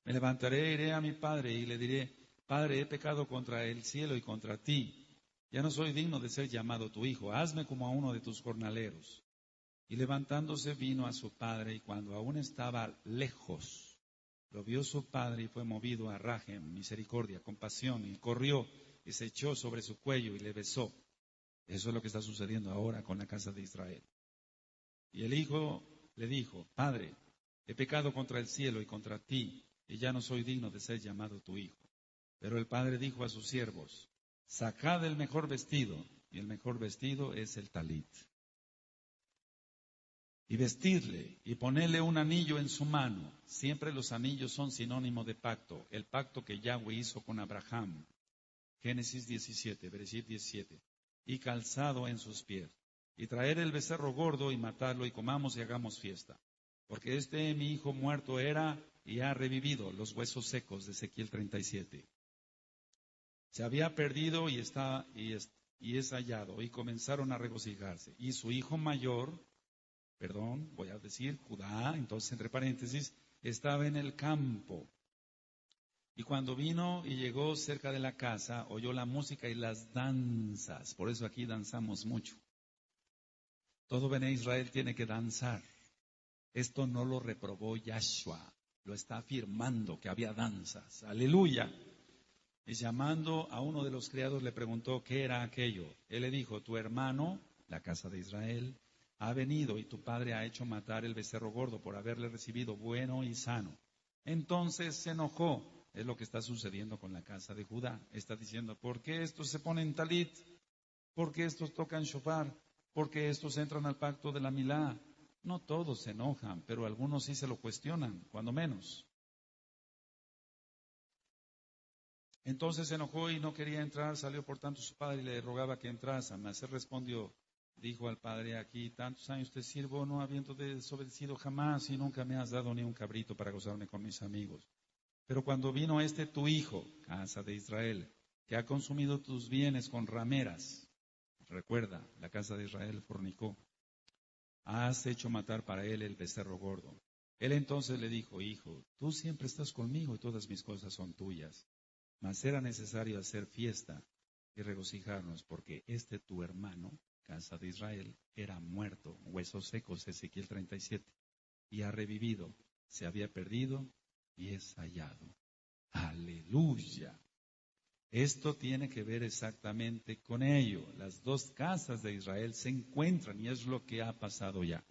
[SPEAKER 1] Me levantaré, iré a mi padre y le diré, Padre, he pecado contra el cielo y contra ti. Ya no soy digno de ser llamado tu hijo, hazme como a uno de tus jornaleros. Y levantándose vino a su padre, y cuando aún estaba lejos, lo vio su padre y fue movido a rajem, misericordia, compasión, y corrió y se echó sobre su cuello y le besó. Eso es lo que está sucediendo ahora con la casa de Israel. Y el hijo le dijo, Padre, he pecado contra el cielo y contra ti, y ya no soy digno de ser llamado tu hijo. Pero el padre dijo a sus siervos, sacad el mejor vestido, y el mejor vestido es el talit. Y vestirle, y ponerle un anillo en su mano. Siempre los anillos son sinónimo de pacto, el pacto que Yahweh hizo con Abraham. Génesis 17, versículo 17. Y calzado en sus pies. Y traer el becerro gordo y matarlo, y comamos y hagamos fiesta. Porque mi hijo muerto era y ha revivido, los huesos secos de Ezequiel 37. Se había perdido y es hallado, y comenzaron a regocijarse. Y su hijo mayor, voy a decir Judá, entonces entre paréntesis, estaba en el campo. Y cuando vino y llegó cerca de la casa, oyó la música y las danzas. Por eso aquí danzamos mucho. Todo Bené Israel tiene que danzar. Esto no lo reprobó Yahshua, lo está afirmando que había danzas. Aleluya. Y llamando a uno de los criados le preguntó qué era aquello. Él le dijo, tu hermano, la casa de Israel, ha venido y tu padre ha hecho matar el becerro gordo por haberle recibido bueno y sano. Entonces se enojó. Es lo que está sucediendo con la casa de Judá. Está diciendo, ¿por qué estos se ponen talit? ¿Por qué estos tocan shofar? ¿Por qué estos entran al pacto de la milá? No todos se enojan, pero algunos sí se lo cuestionan, cuando menos. Entonces se enojó y no quería entrar, salió por tanto su padre y le rogaba que entrase. Mas él respondió, dijo al padre, aquí tantos años te sirvo, no habiendo desobedecido jamás, y nunca me has dado ni un cabrito para gozarme con mis amigos. Pero cuando vino tu hijo, casa de Israel, que ha consumido tus bienes con rameras, recuerda, la casa de Israel fornicó, has hecho matar para él el becerro gordo. Él entonces le dijo, hijo, tú siempre estás conmigo y todas mis cosas son tuyas. Mas era necesario hacer fiesta y regocijarnos, porque tu hermano, casa de Israel, era muerto, huesos secos, Ezequiel 37, y ha revivido, se había perdido y es hallado. Aleluya. Esto tiene que ver exactamente con ello. Las dos casas de Israel se encuentran y es lo que ha pasado ya.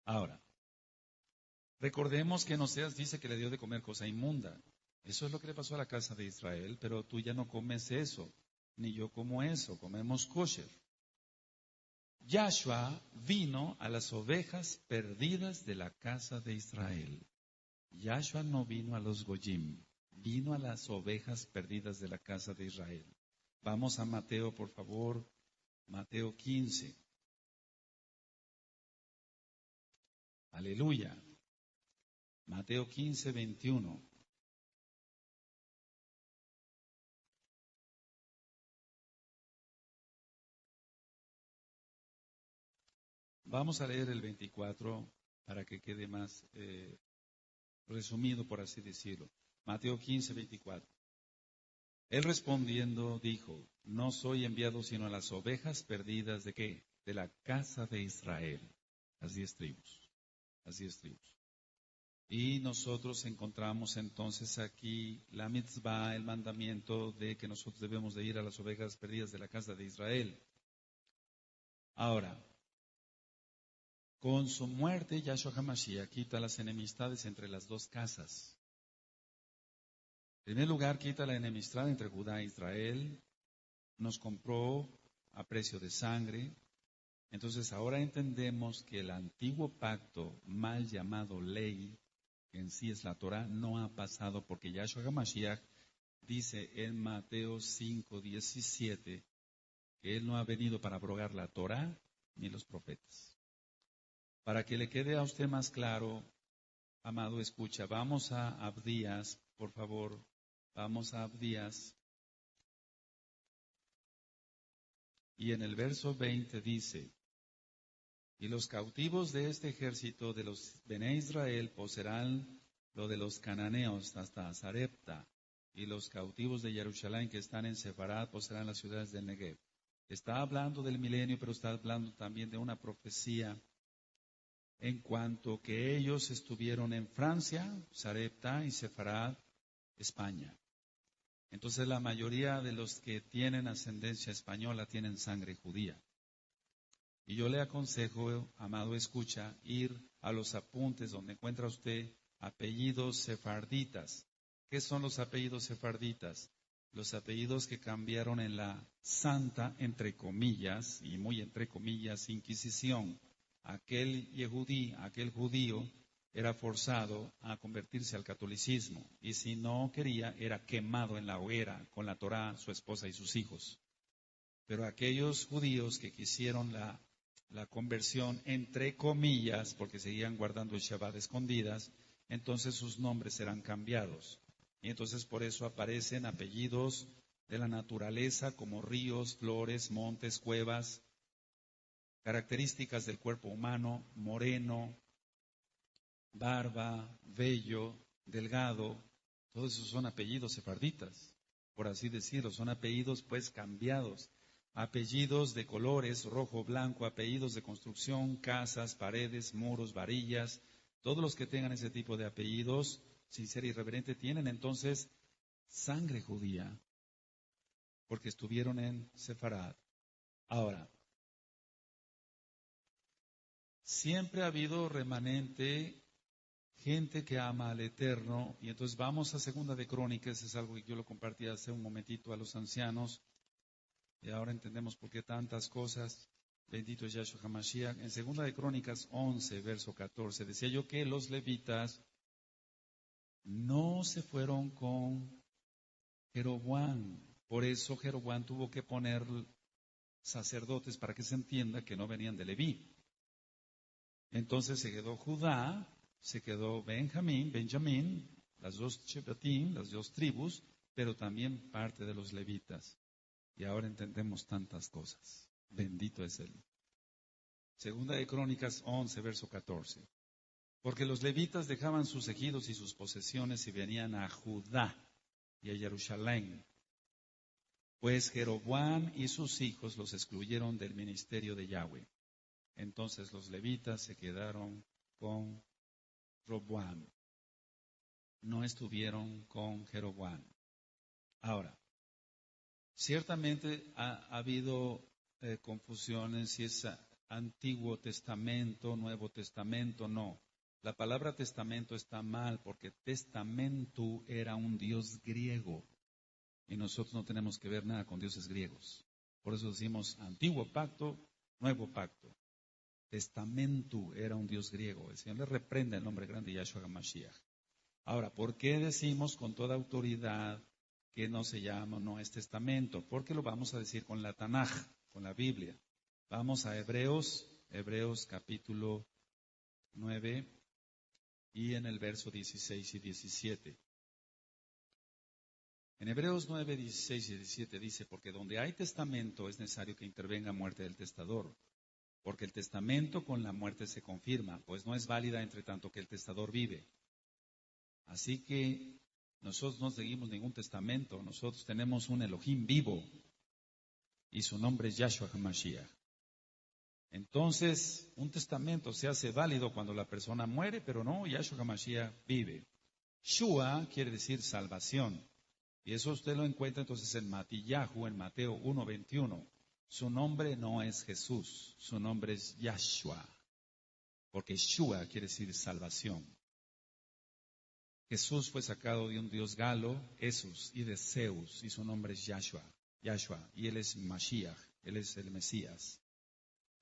[SPEAKER 1] Ahora, recordemos que en Oseas dice que le dio de comer cosa inmunda. Eso es lo que le pasó a la casa de Israel, pero tú ya no comes eso, ni yo como eso, comemos kosher. Yahshua vino a las ovejas perdidas de la casa de Israel. Yahshua no vino a los goyim, vino a las ovejas perdidas de la casa de Israel. Vamos a Mateo, por favor, Mateo 15. Aleluya. Mateo 15, 21. Vamos a leer el 24 para que quede más resumido, por así decirlo. Mateo 15, 24. Él respondiendo dijo, no soy enviado sino a las ovejas perdidas ¿de qué? De la casa de Israel. Las 10 tribus. Las 10 tribus. Y nosotros encontramos entonces aquí la mitzvah, el mandamiento de que nosotros debemos de ir a las ovejas perdidas de la casa de Israel. Ahora, con su muerte, Yahshua HaMashiach quita las enemistades entre las dos casas. En primer lugar, quita la enemistad entre Judá e Israel. Nos compró a precio de sangre. Entonces ahora entendemos que el antiguo pacto, mal llamado ley, que en sí es la Torah, no ha pasado porque Yahshua HaMashiach dice en Mateo 5:17 que Él no ha venido para abrogar la Torah ni los profetas. Para que le quede a usted más claro, amado escucha, vamos a Abdías, por favor, vamos a Abdías. Y en el verso 20 dice, y los cautivos de este ejército de los Bené Israel poseerán lo de los cananeos hasta Sarepta, y los cautivos de Jerusalén que están en Sefarad poseerán las ciudades del Negev. Está hablando del milenio, pero está hablando también de una profecía en cuanto que ellos estuvieron en Francia, Sarepta y Sefarad, España. Entonces la mayoría de los que tienen ascendencia española tienen sangre judía. Y yo le aconsejo, amado escucha, ir a los apuntes donde encuentra usted apellidos sefarditas. ¿Qué son los apellidos sefarditas? Los apellidos que cambiaron en la santa, entre comillas, y muy entre comillas, Inquisición. Aquel yehudí, aquel judío, era forzado a convertirse al catolicismo. Y si no quería, era quemado en la hoguera con la Torá, su esposa y sus hijos. Pero aquellos judíos que quisieron la conversión, entre comillas, porque seguían guardando el Shabbat escondidas, entonces sus nombres serán cambiados. Y entonces por eso aparecen apellidos de la naturaleza como ríos, flores, montes, cuevas, características del cuerpo humano, moreno, barba, vello, delgado, todos esos son apellidos sefarditas, por así decirlo, son apellidos pues cambiados. Apellidos de colores, rojo, blanco, apellidos de construcción, casas, paredes, muros, varillas, todos los que tengan ese tipo de apellidos, sin ser irreverente, tienen entonces sangre judía, porque estuvieron en Sefarad. Ahora, siempre ha habido remanente, gente que ama al Eterno, y entonces vamos a Segunda de Crónicas, es algo que yo lo compartí hace un momentito a los ancianos, y ahora entendemos por qué tantas cosas. Bendito es Yahshua HaMashiach. En Segunda de Crónicas 11, verso 14, decía yo que los levitas no se fueron con Jeroboam. Por eso Jeroboam tuvo que poner sacerdotes para que se entienda que no venían de Leví. Entonces se quedó Judá, se quedó Benjamín, las dos Shebatim, las dos tribus, pero también parte de los levitas. Y ahora entendemos tantas cosas. Bendito es Él. Segunda de Crónicas 11, verso 14. Porque los levitas dejaban sus ejidos y sus posesiones y venían a Judá y a Jerusalén. Pues Jeroboam y sus hijos los excluyeron del ministerio de Yahweh. Entonces los levitas se quedaron con Roboam. No estuvieron con Jeroboam. Ahora, ciertamente ha habido confusiones si es Antiguo Testamento, Nuevo Testamento, no. La palabra testamento está mal porque testamento era un dios griego y nosotros no tenemos que ver nada con dioses griegos. Por eso decimos Antiguo Pacto, Nuevo Pacto. Testamento era un dios griego. El Señor le reprende el nombre grande de Yahshua HaMashiach. Ahora, ¿por qué decimos con toda autoridad que no se llama, no es testamento? Porque lo vamos a decir con la Tanaj, con la Biblia. Vamos a Hebreos capítulo 9 y en el verso 16 y 17. En Hebreos 9, 16 y 17 dice, porque donde hay testamento es necesario que intervenga muerte del testador, porque el testamento con la muerte se confirma, pues no es válida entre tanto que el testador vive. Así que nosotros no seguimos ningún testamento, nosotros tenemos un Elohim vivo y su nombre es Yahshua HaMashiach. Entonces, un testamento se hace válido cuando la persona muere, pero no, Yahshua HaMashiach vive. Shua quiere decir salvación. Y eso usted lo encuentra entonces en Matillahu, en Mateo 1:21. Su nombre no es Jesús, su nombre es Yahshua, porque Shua quiere decir salvación. Jesús fue sacado de un dios galo, Esus, y de Zeus, y su nombre es Yahshua, y él es Mashiach, él es el Mesías.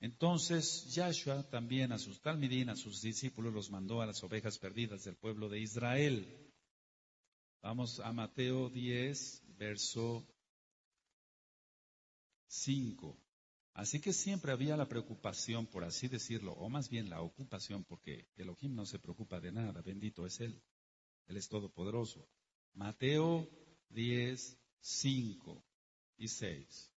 [SPEAKER 1] Entonces, Yahshua también a sus talmidín, a sus discípulos, los mandó a las ovejas perdidas del pueblo de Israel. Vamos a Mateo 10, verso 5. Así que siempre había la preocupación, por así decirlo, o más bien la ocupación, porque Elohim no se preocupa de nada, bendito es Él. Él es todopoderoso. Mateo 10, 5 y 6.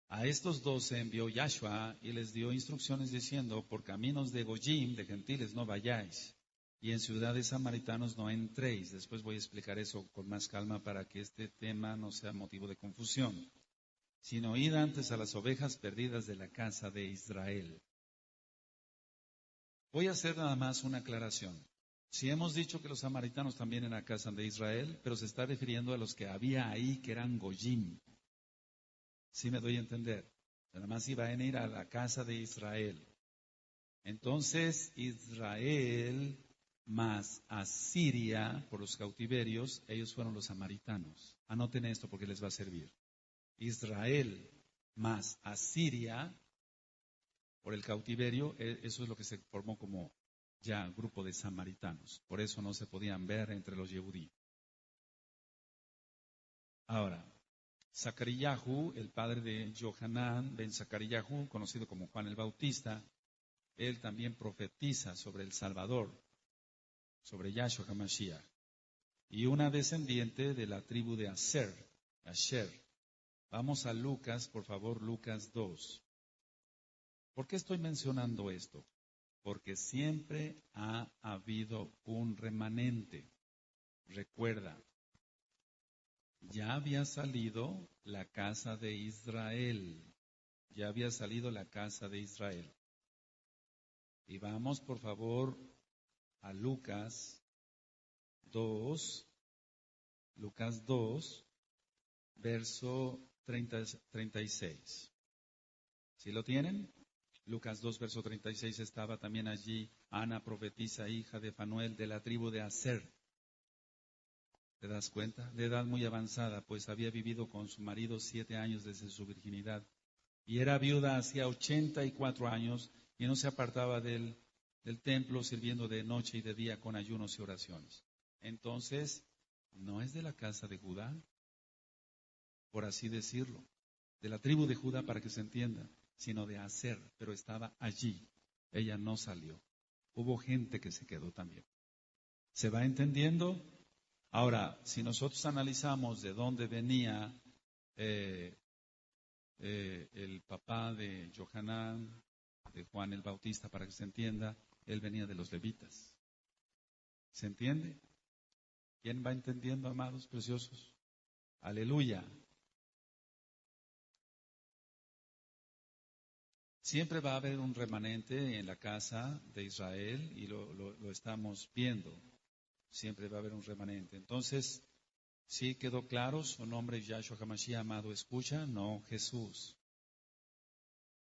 [SPEAKER 1] A estos 12 envió Yahshua y les dio instrucciones diciendo, por caminos de Goyim, de gentiles, no vayáis, y en ciudades samaritanos no entréis. Después voy a explicar eso con más calma para que este tema no sea motivo de confusión. Sino id antes a las ovejas perdidas de la casa de Israel. Voy a hacer nada más una aclaración. Si hemos dicho que los samaritanos también eran la casa de Israel, pero se está refiriendo a los que había ahí que eran Goyim. ¿Sí me doy a entender? Nada más iban a ir a la casa de Israel. Entonces, Israel más Asiria, por los cautiverios, ellos fueron los samaritanos. Anoten esto porque les va a servir. Israel más Asiria, por el cautiverio, eso es lo que se formó como ya grupo de samaritanos. Por eso no se podían ver entre los Yehudí. Ahora, Zacaríahu, el padre de Johanán ben Zacaríahu, conocido como Juan el Bautista, él también profetiza sobre el Salvador, sobre Yahshua HaMashiach, y una descendiente de la tribu de Asher. Vamos a Lucas, por favor, Lucas 2. ¿Por qué estoy mencionando esto? Porque siempre ha habido un remanente. Recuerda, ya había salido la casa de Israel. Ya había salido la casa de Israel. Y vamos, por favor, a Lucas 2, verso 36. ¿Sí lo tienen? Lucas 2, verso 36, estaba también allí Ana, profetisa, hija de Fanuel, de la tribu de Aser. ¿Te das cuenta? De edad muy avanzada, pues había vivido con su marido 7 años desde su virginidad. Y era viuda hacía 84 años y no se apartaba del templo sirviendo de noche y de día con ayunos y oraciones. Entonces, no es de la casa de Judá, por así decirlo, de la tribu de Judá para que se entienda, sino de Aser, pero estaba allí. Ella no salió. Hubo gente que se quedó también. ¿Se va entendiendo? Ahora, si nosotros analizamos de dónde venía el papá de Johanán, de Juan el Bautista, para que se entienda, él venía de los levitas. ¿Se entiende? ¿Quién va entendiendo, amados preciosos? Aleluya. Siempre va a haber un remanente en la casa de Israel y lo estamos viendo. Siempre va a haber un remanente. Entonces, ¿sí quedó claro? Su nombre es Yahshua HaMashiach, amado, escucha, no Jesús.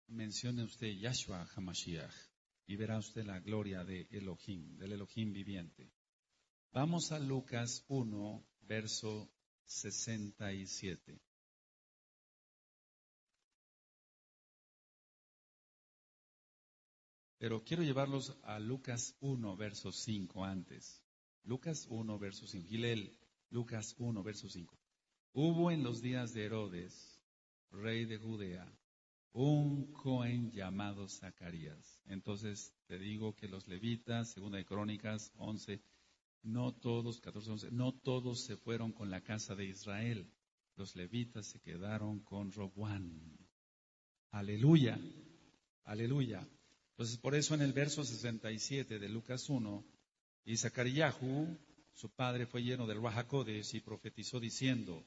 [SPEAKER 1] Mencione usted Yahshua HaMashiach y verá usted la gloria de Elohim, del Elohim viviente. Vamos a Lucas 1, verso 67. Pero quiero llevarlos a Lucas 1, verso 5 antes. Lucas 1, verso 5. Gilel, Lucas 1, verso 5. Hubo en los días de Herodes, rey de Judea, un Cohen llamado Zacarías. Entonces te digo que los levitas, segunda de Crónicas 11, no todos, 14, 11, no todos se fueron con la casa de Israel. Los levitas se quedaron con Roboán. Aleluya, aleluya. Entonces por eso en el verso 67 de Lucas 1, y Zacaríahu, su padre, fue lleno del Ruach HaKodesh y profetizó diciendo,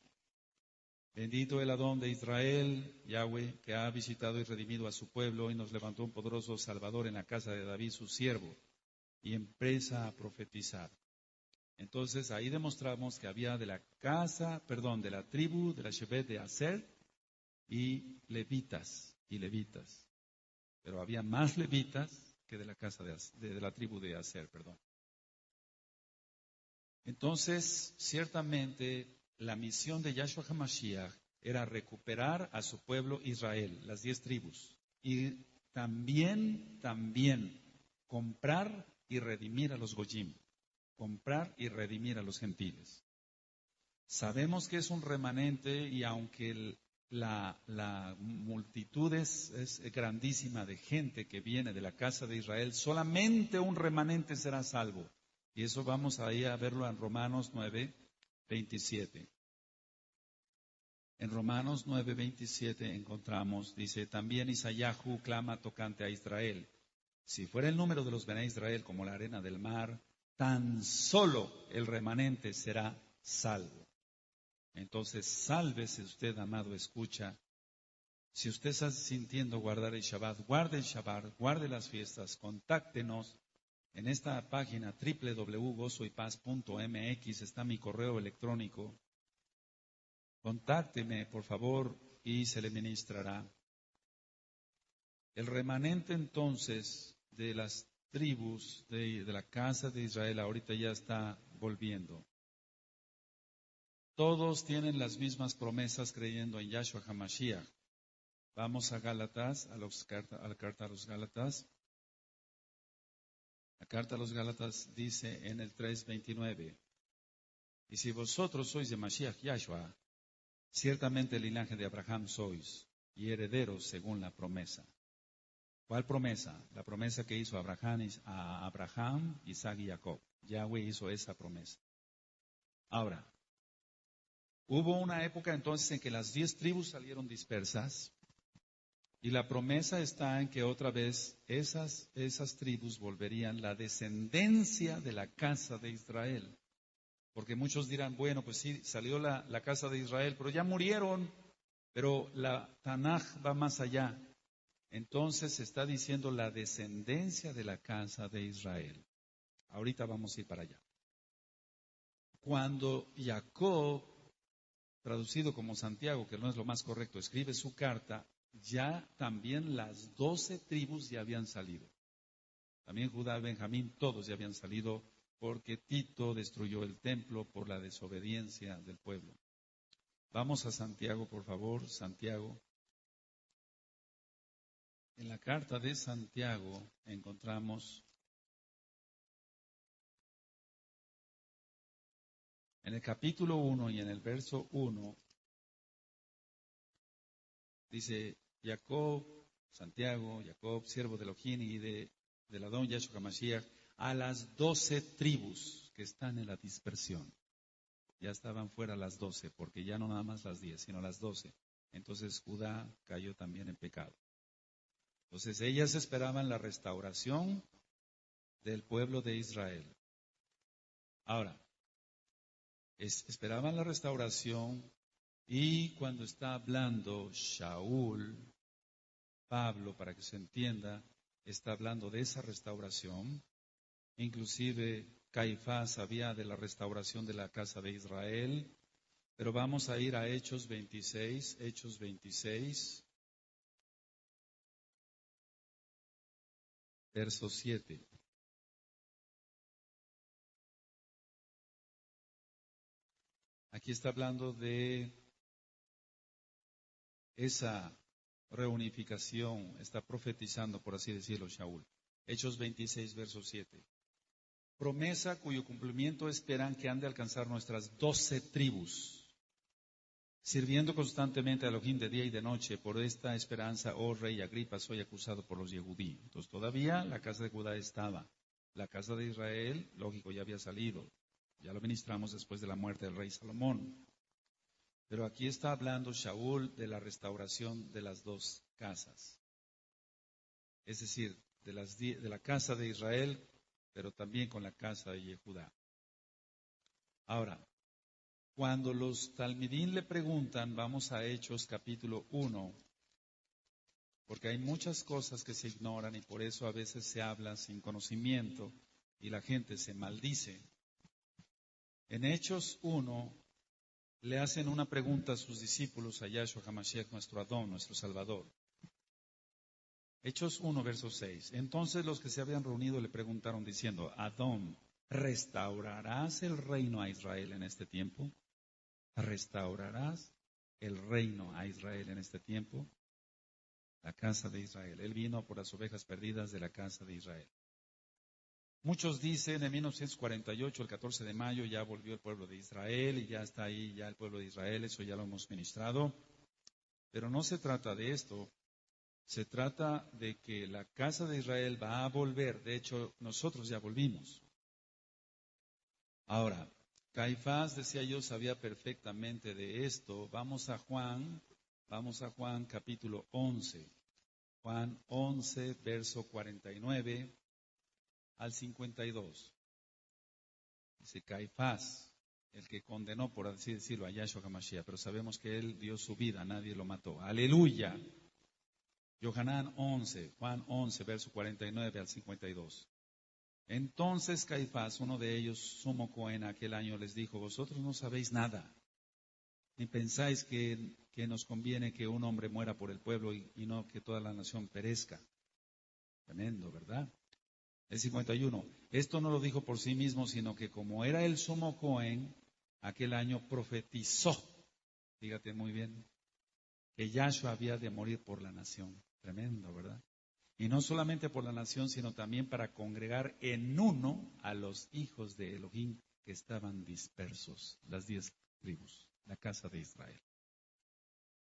[SPEAKER 1] Bendito el Adón de Israel, Yahweh, que ha visitado y redimido a su pueblo y nos levantó un poderoso Salvador en la casa de David, su siervo, y empieza a profetizar. Entonces ahí demostramos que había de la tribu de la Shebet de Aser y levitas. Pero había más levitas que de la casa de la tribu de Aser, perdón. Entonces, ciertamente, la misión de Yahshua HaMashiach era recuperar a su pueblo Israel, las 10 tribus, y también comprar y redimir a los Goyim, comprar y redimir a los gentiles. Sabemos que es un remanente y aunque la multitud es grandísima de gente que viene de la casa de Israel, solamente un remanente será salvo. Y eso vamos ahí a verlo en Romanos 9:27. En Romanos 9:27 encontramos, dice, también Isayahu clama tocante a Israel. Si fuera el número de los Bené Israel como la arena del mar, tan solo el remanente será salvo. Entonces, sálvese usted, amado, escucha. Si usted está sintiendo guardar el Shabbat, guarde las fiestas, contáctenos. En esta página www.gozoypaz.mx está mi correo electrónico. Contácteme, por favor, y se le ministrará. El remanente entonces de las tribus de la casa de Israel ahorita ya está volviendo. Todos tienen las mismas promesas creyendo en Yahshua HaMashiach. Vamos a Gálatas, a la carta a los Gálatas. La carta a los Gálatas dice en el 3:29, y si vosotros sois de Mashiach Yahshua, ciertamente el linaje de Abraham sois, y herederos según la promesa. ¿Cuál promesa? La promesa que hizo a Abraham, Isaac y Jacob. Yahweh hizo esa promesa. Ahora, hubo una época entonces en que las 10 tribus salieron dispersas, y la promesa está en que otra vez esas tribus volverían la descendencia de la casa de Israel. Porque muchos dirán, bueno, pues sí, salió la casa de Israel, pero ya murieron. Pero la Tanaj va más allá. Entonces se está diciendo la descendencia de la casa de Israel. Ahorita vamos a ir para allá. Cuando Jacob, traducido como Santiago, que no es lo más correcto, escribe su carta, ya también las 12 tribus ya habían salido. También Judá, Benjamín, todos ya habían salido porque Tito destruyó el templo por la desobediencia del pueblo. Vamos a Santiago, por favor, Santiago. En la carta de Santiago encontramos, en el capítulo 1 y en el verso 1, dice Jacob, siervo de Elohim y del Adón Yahshua HaMashiach, a las 12 tribus que están en la dispersión. Ya estaban fuera las 12, porque ya no nada más las 10, sino las 12. Entonces Judá cayó también en pecado. Entonces ellas esperaban la restauración del pueblo de Israel. Ahora, esperaban la restauración y cuando está hablando Shaul, Pablo, para que se entienda, está hablando de esa restauración. Inclusive Caifás sabía de la restauración de la casa de Israel. Pero vamos a ir a Hechos 26, verso 7. Aquí está hablando de esa reunificación, está profetizando, por así decirlo, Shaul. Hechos 26, verso 7. Promesa cuyo cumplimiento esperan que han de alcanzar nuestras 12 tribus, sirviendo constantemente a Elohim de día y de noche. Por esta esperanza, oh rey Agripa, soy acusado por los Yehudí. Entonces todavía la casa de Judá estaba. La casa de Israel, lógico, ya había salido. Ya lo ministramos después de la muerte del rey Salomón. Pero aquí está hablando Shaul de la restauración de las dos casas. Es decir, de la casa de Israel, pero también con la casa de Judá. Ahora, Cuando los talmidín le preguntan, vamos a Hechos capítulo 1, porque hay muchas cosas que se ignoran y por eso a veces se habla sin conocimiento y la gente se maldice. En Hechos 1 le hacen una pregunta a sus discípulos, a Yahshua HaMashiach, nuestro Adón, nuestro Salvador. Hechos 1, verso 6. Entonces los que se habían reunido le preguntaron diciendo, Adón, ¿restaurarás el reino a Israel en este tiempo? ¿Restaurarás el reino a Israel en este tiempo? La casa de Israel. Él vino por las ovejas perdidas de la casa de Israel. Muchos dicen en 1948, el 14 de mayo, ya volvió el pueblo de Israel y ya está ahí ya el pueblo de Israel, eso ya lo hemos ministrado. Pero no se trata de esto, se trata de que la casa de Israel va a volver, de hecho nosotros ya volvimos. Ahora, Caifás, decía yo, sabía perfectamente de esto. Vamos a Juan capítulo 11. Juan 11, verso 49 al 52. Dice Caifás, el que condenó, por así decirlo, a Yahshua HaMashiach, pero sabemos que él dio su vida, nadie lo mató. ¡Aleluya! Yohanan 11, Juan 11, verso 49 al 52. Entonces Caifás, uno de ellos, sumo Cohen, aquel año les dijo, vosotros no sabéis nada, ni pensáis que nos conviene que un hombre muera por el pueblo y no que toda la nación perezca. Tremendo, ¿verdad? El 51. Esto no lo dijo por sí mismo, sino que como era el sumo Cohen, aquel año profetizó, fíjate muy bien, que Yahshua había de morir por la nación. Tremendo, ¿verdad? Y no solamente por la nación, sino también para congregar en uno a los hijos de Elohim que estaban dispersos, las 10 tribus, la casa de Israel.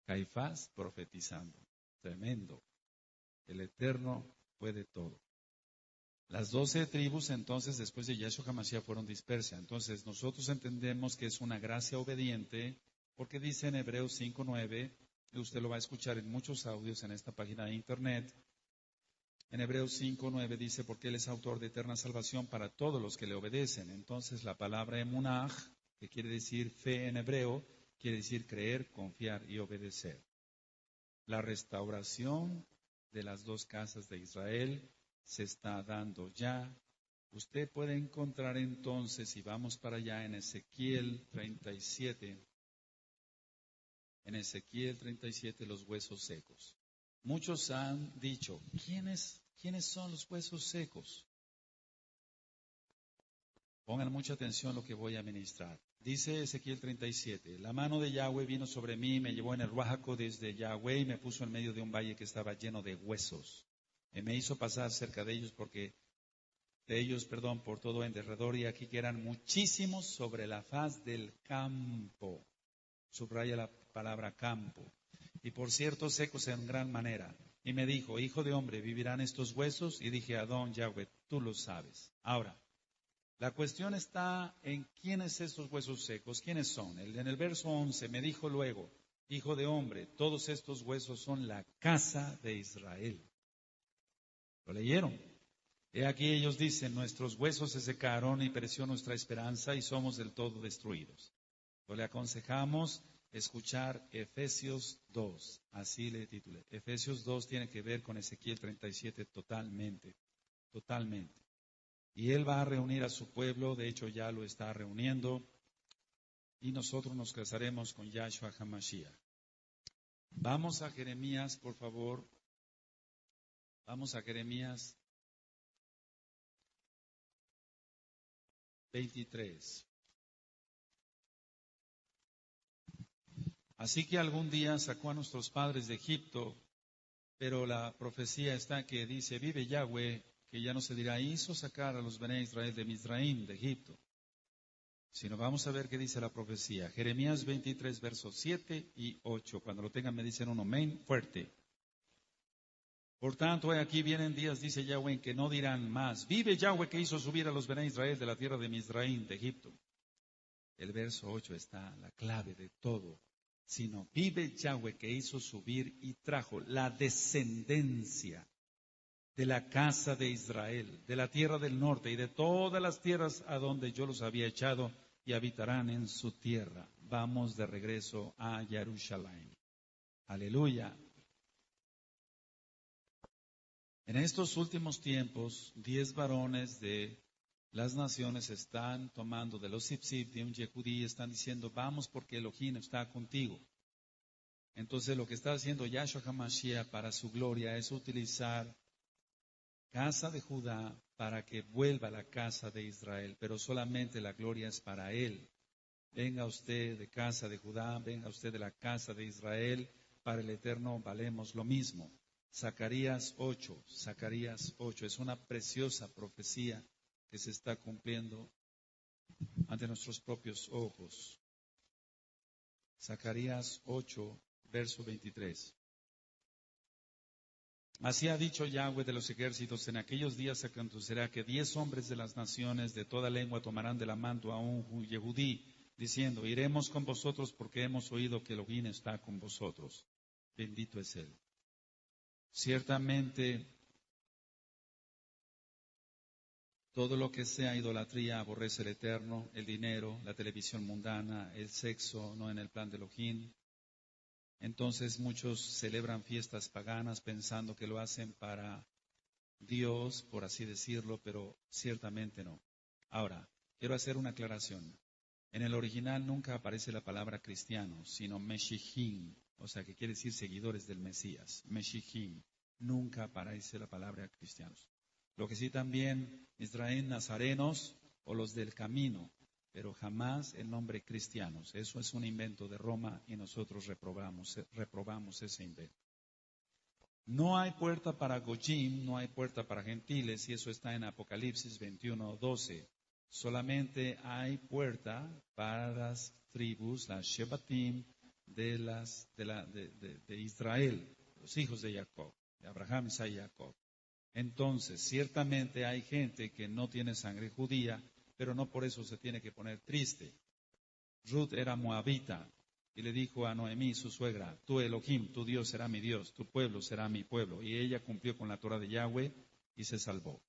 [SPEAKER 1] Caifás profetizando. Tremendo. El Eterno puede todo. Las 12 tribus entonces después de Yahshua HaMashiach fueron dispersas. Entonces nosotros entendemos que es una gracia obediente porque dice en Hebreos 5:9, y usted lo va a escuchar en muchos audios en esta página de internet. En Hebreos 5:9 dice, porque Él es autor de eterna salvación para todos los que le obedecen. Entonces la palabra emunaj, que quiere decir fe en hebreo, quiere decir creer, confiar y obedecer. La restauración de las 2 casas de Israel se está dando ya. Usted puede encontrar entonces, si vamos para allá, en Ezequiel 37, los huesos secos. Muchos han dicho, ¿quiénes son los huesos secos? Pongan mucha atención a lo que voy a ministrar. Dice Ezequiel 37, la mano de Yahweh vino sobre mí, me llevó en el Ruajaco desde Yahweh y me puso en medio de un valle que estaba lleno de huesos. Y me hizo pasar cerca de ellos por todo en derredor, y aquí que eran muchísimos sobre la faz del campo. Subraya la palabra campo. Y por cierto, secos en gran manera. Y me dijo, hijo de hombre, ¿vivirán estos huesos? Y dije, Adón Yahweh, tú lo sabes. Ahora, la cuestión está en quiénes estos huesos secos, quiénes son. En el verso 11 me dijo luego, hijo de hombre, todos estos huesos son la casa de Israel. ¿Lo leyeron? He aquí ellos dicen, nuestros huesos se secaron y pereció nuestra esperanza y somos del todo destruidos. Le aconsejamos escuchar Efesios 2, así le titulé. Efesios 2 tiene que ver con Ezequiel 37 totalmente. Y Él va a reunir a su pueblo, de hecho ya lo está reuniendo, y nosotros nos casaremos con Yahshua HaMashiach. Vamos a Jeremías, por favor. Vamos a Jeremías 23. Así que algún día sacó a nuestros padres de Egipto, pero la profecía está que dice, vive Yahweh, que ya no se dirá, hizo sacar a los Bené Israel de Mizraim, de Egipto. Sino vamos a ver qué dice la profecía. Jeremías 23, versos 7 y 8. Cuando lo tengan me dicen un amén fuerte. Por tanto, aquí vienen días, dice Yahweh, en que no dirán más, vive Yahweh que hizo subir a los Bené Israel de la tierra de Mizraim, de Egipto. El verso 8 está la clave de todo. Sino vive Yahweh que hizo subir y trajo la descendencia de la casa de Israel, de la tierra del norte y de todas las tierras a donde yo los había echado y habitarán en su tierra. vamos de regreso a Jerusalén. Aleluya. En estos últimos tiempos, 10 varones de las naciones están tomando de los Sipsip, de un Yehudí, están diciendo, vamos porque Elohim está contigo. Entonces lo que está haciendo Yahshua HaMashiach para su gloria es utilizar casa de Judá para que vuelva a la casa de Israel, pero solamente la gloria es para él. Venga usted de casa de Judá, venga usted de la casa de Israel, para el Eterno valemos lo mismo. Zacarías 8, es una preciosa profecía que se está cumpliendo ante nuestros propios ojos. Zacarías 8, verso 23. Así ha dicho Yahweh de los ejércitos, en aquellos días acontecerá que 10 hombres de las naciones de toda lengua tomarán de la mano a un Yehudí, diciendo, iremos con vosotros porque hemos oído que Elohim está con vosotros. Bendito es Él. Ciertamente, todo lo que sea idolatría aborrece el Eterno, el dinero, la televisión mundana, el sexo, no en el plan de Elohim. Entonces muchos celebran fiestas paganas pensando que lo hacen para Dios, por así decirlo, pero ciertamente no. Ahora, quiero hacer una aclaración. En el original nunca aparece la palabra cristiano, sino Meshihim, o sea que quiere decir seguidores del Mesías. Meshihim, nunca aparece la palabra cristianos. Lo que sí también Israel nazarenos o los del camino, pero jamás el nombre cristianos. Eso es un invento de Roma y nosotros reprobamos ese invento. No hay puerta para Goyim, no hay puerta para gentiles, y eso está en Apocalipsis 21:12. Solamente hay puerta para las tribus, las Shebatim de Israel, los hijos de Jacob, de Abraham, Isaac y Jacob. Entonces, ciertamente hay gente que no tiene sangre judía, pero no por eso se tiene que poner triste. Ruth era moabita y le dijo a Noemí, su suegra, tú Elohim, tu Dios será mi Dios, tu pueblo será mi pueblo. Y ella cumplió con la Torah de Yahweh y se salvó.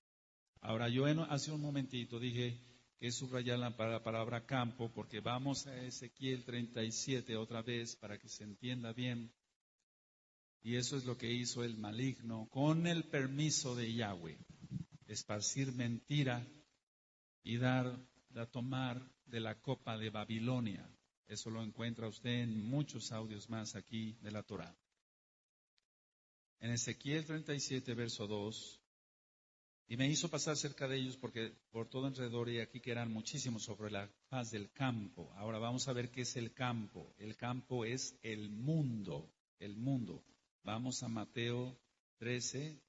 [SPEAKER 1] Ahora, yo hace un momentito dije que subrayar la palabra campo, porque vamos a Ezequiel 37 otra vez para que se entienda bien. Y eso es lo que hizo el maligno con el permiso de Yahweh. Esparcir mentira y tomar de la copa de Babilonia. Eso lo encuentra usted en muchos audios más aquí de la Torah. En Ezequiel 37, verso 2, y me hizo pasar cerca de ellos porque por todo alrededor y aquí que eran muchísimos sobre la faz del campo. Ahora vamos a ver qué es el campo. El campo es el mundo, el mundo. Vamos a Mateo 13.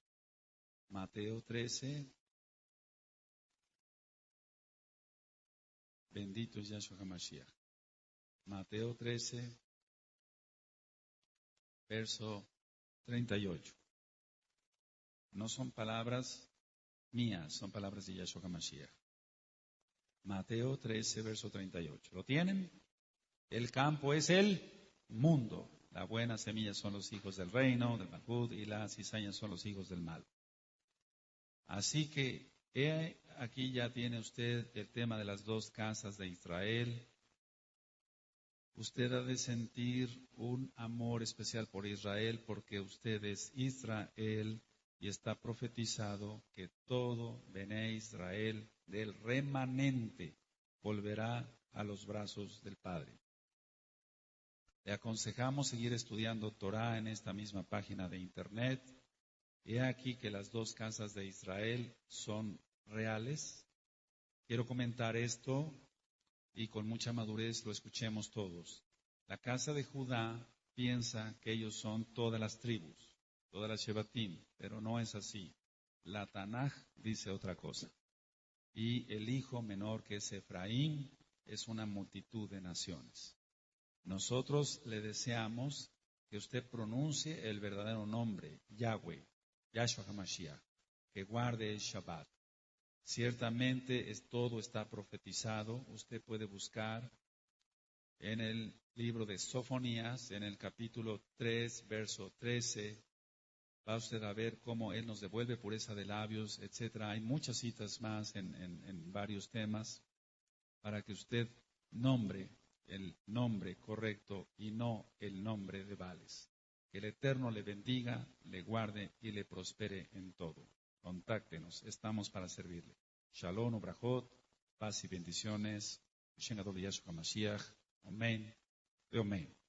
[SPEAKER 1] Bendito es Yahshua HaMashiach. Mateo 13, verso 38. No son palabras mías, son palabras de Yahshua HaMashiach. Mateo 13, verso 38. ¿Lo tienen? El campo es el mundo. La buena semilla son los hijos del reino, del Malhut, y las cizañas son los hijos del mal. Así que aquí ya tiene usted el tema de las dos casas de Israel. Usted ha de sentir un amor especial por Israel porque usted es Israel y está profetizado que todo Bené Israel del remanente volverá a los brazos del Padre. Le aconsejamos seguir estudiando Torah en esta misma página de internet. He aquí que las dos casas de Israel son reales. Quiero comentar esto y con mucha madurez lo escuchemos todos. La casa de Judá piensa que ellos son todas las tribus, todas las Shebatim, pero no es así. La Tanaj dice otra cosa. Y el hijo menor que es Efraín es una multitud de naciones. Nosotros le deseamos que usted pronuncie el verdadero nombre, Yahweh, Yahshua HaMashiach, que guarde el Shabbat. Ciertamente todo está profetizado. Usted puede buscar en el libro de Sofonías, en el capítulo 3, verso 13. Va usted a ver cómo Él nos devuelve pureza de labios, etc. Hay muchas citas más en varios temas para que usted nombre el nombre correcto y no el nombre de Baales. Que el Eterno le bendiga, le guarde y le prospere en todo. Contáctenos, estamos para servirle. Shalom, ubrajot, paz y bendiciones. Shen Gadol Yahshua Mashiach. Amén. Amén.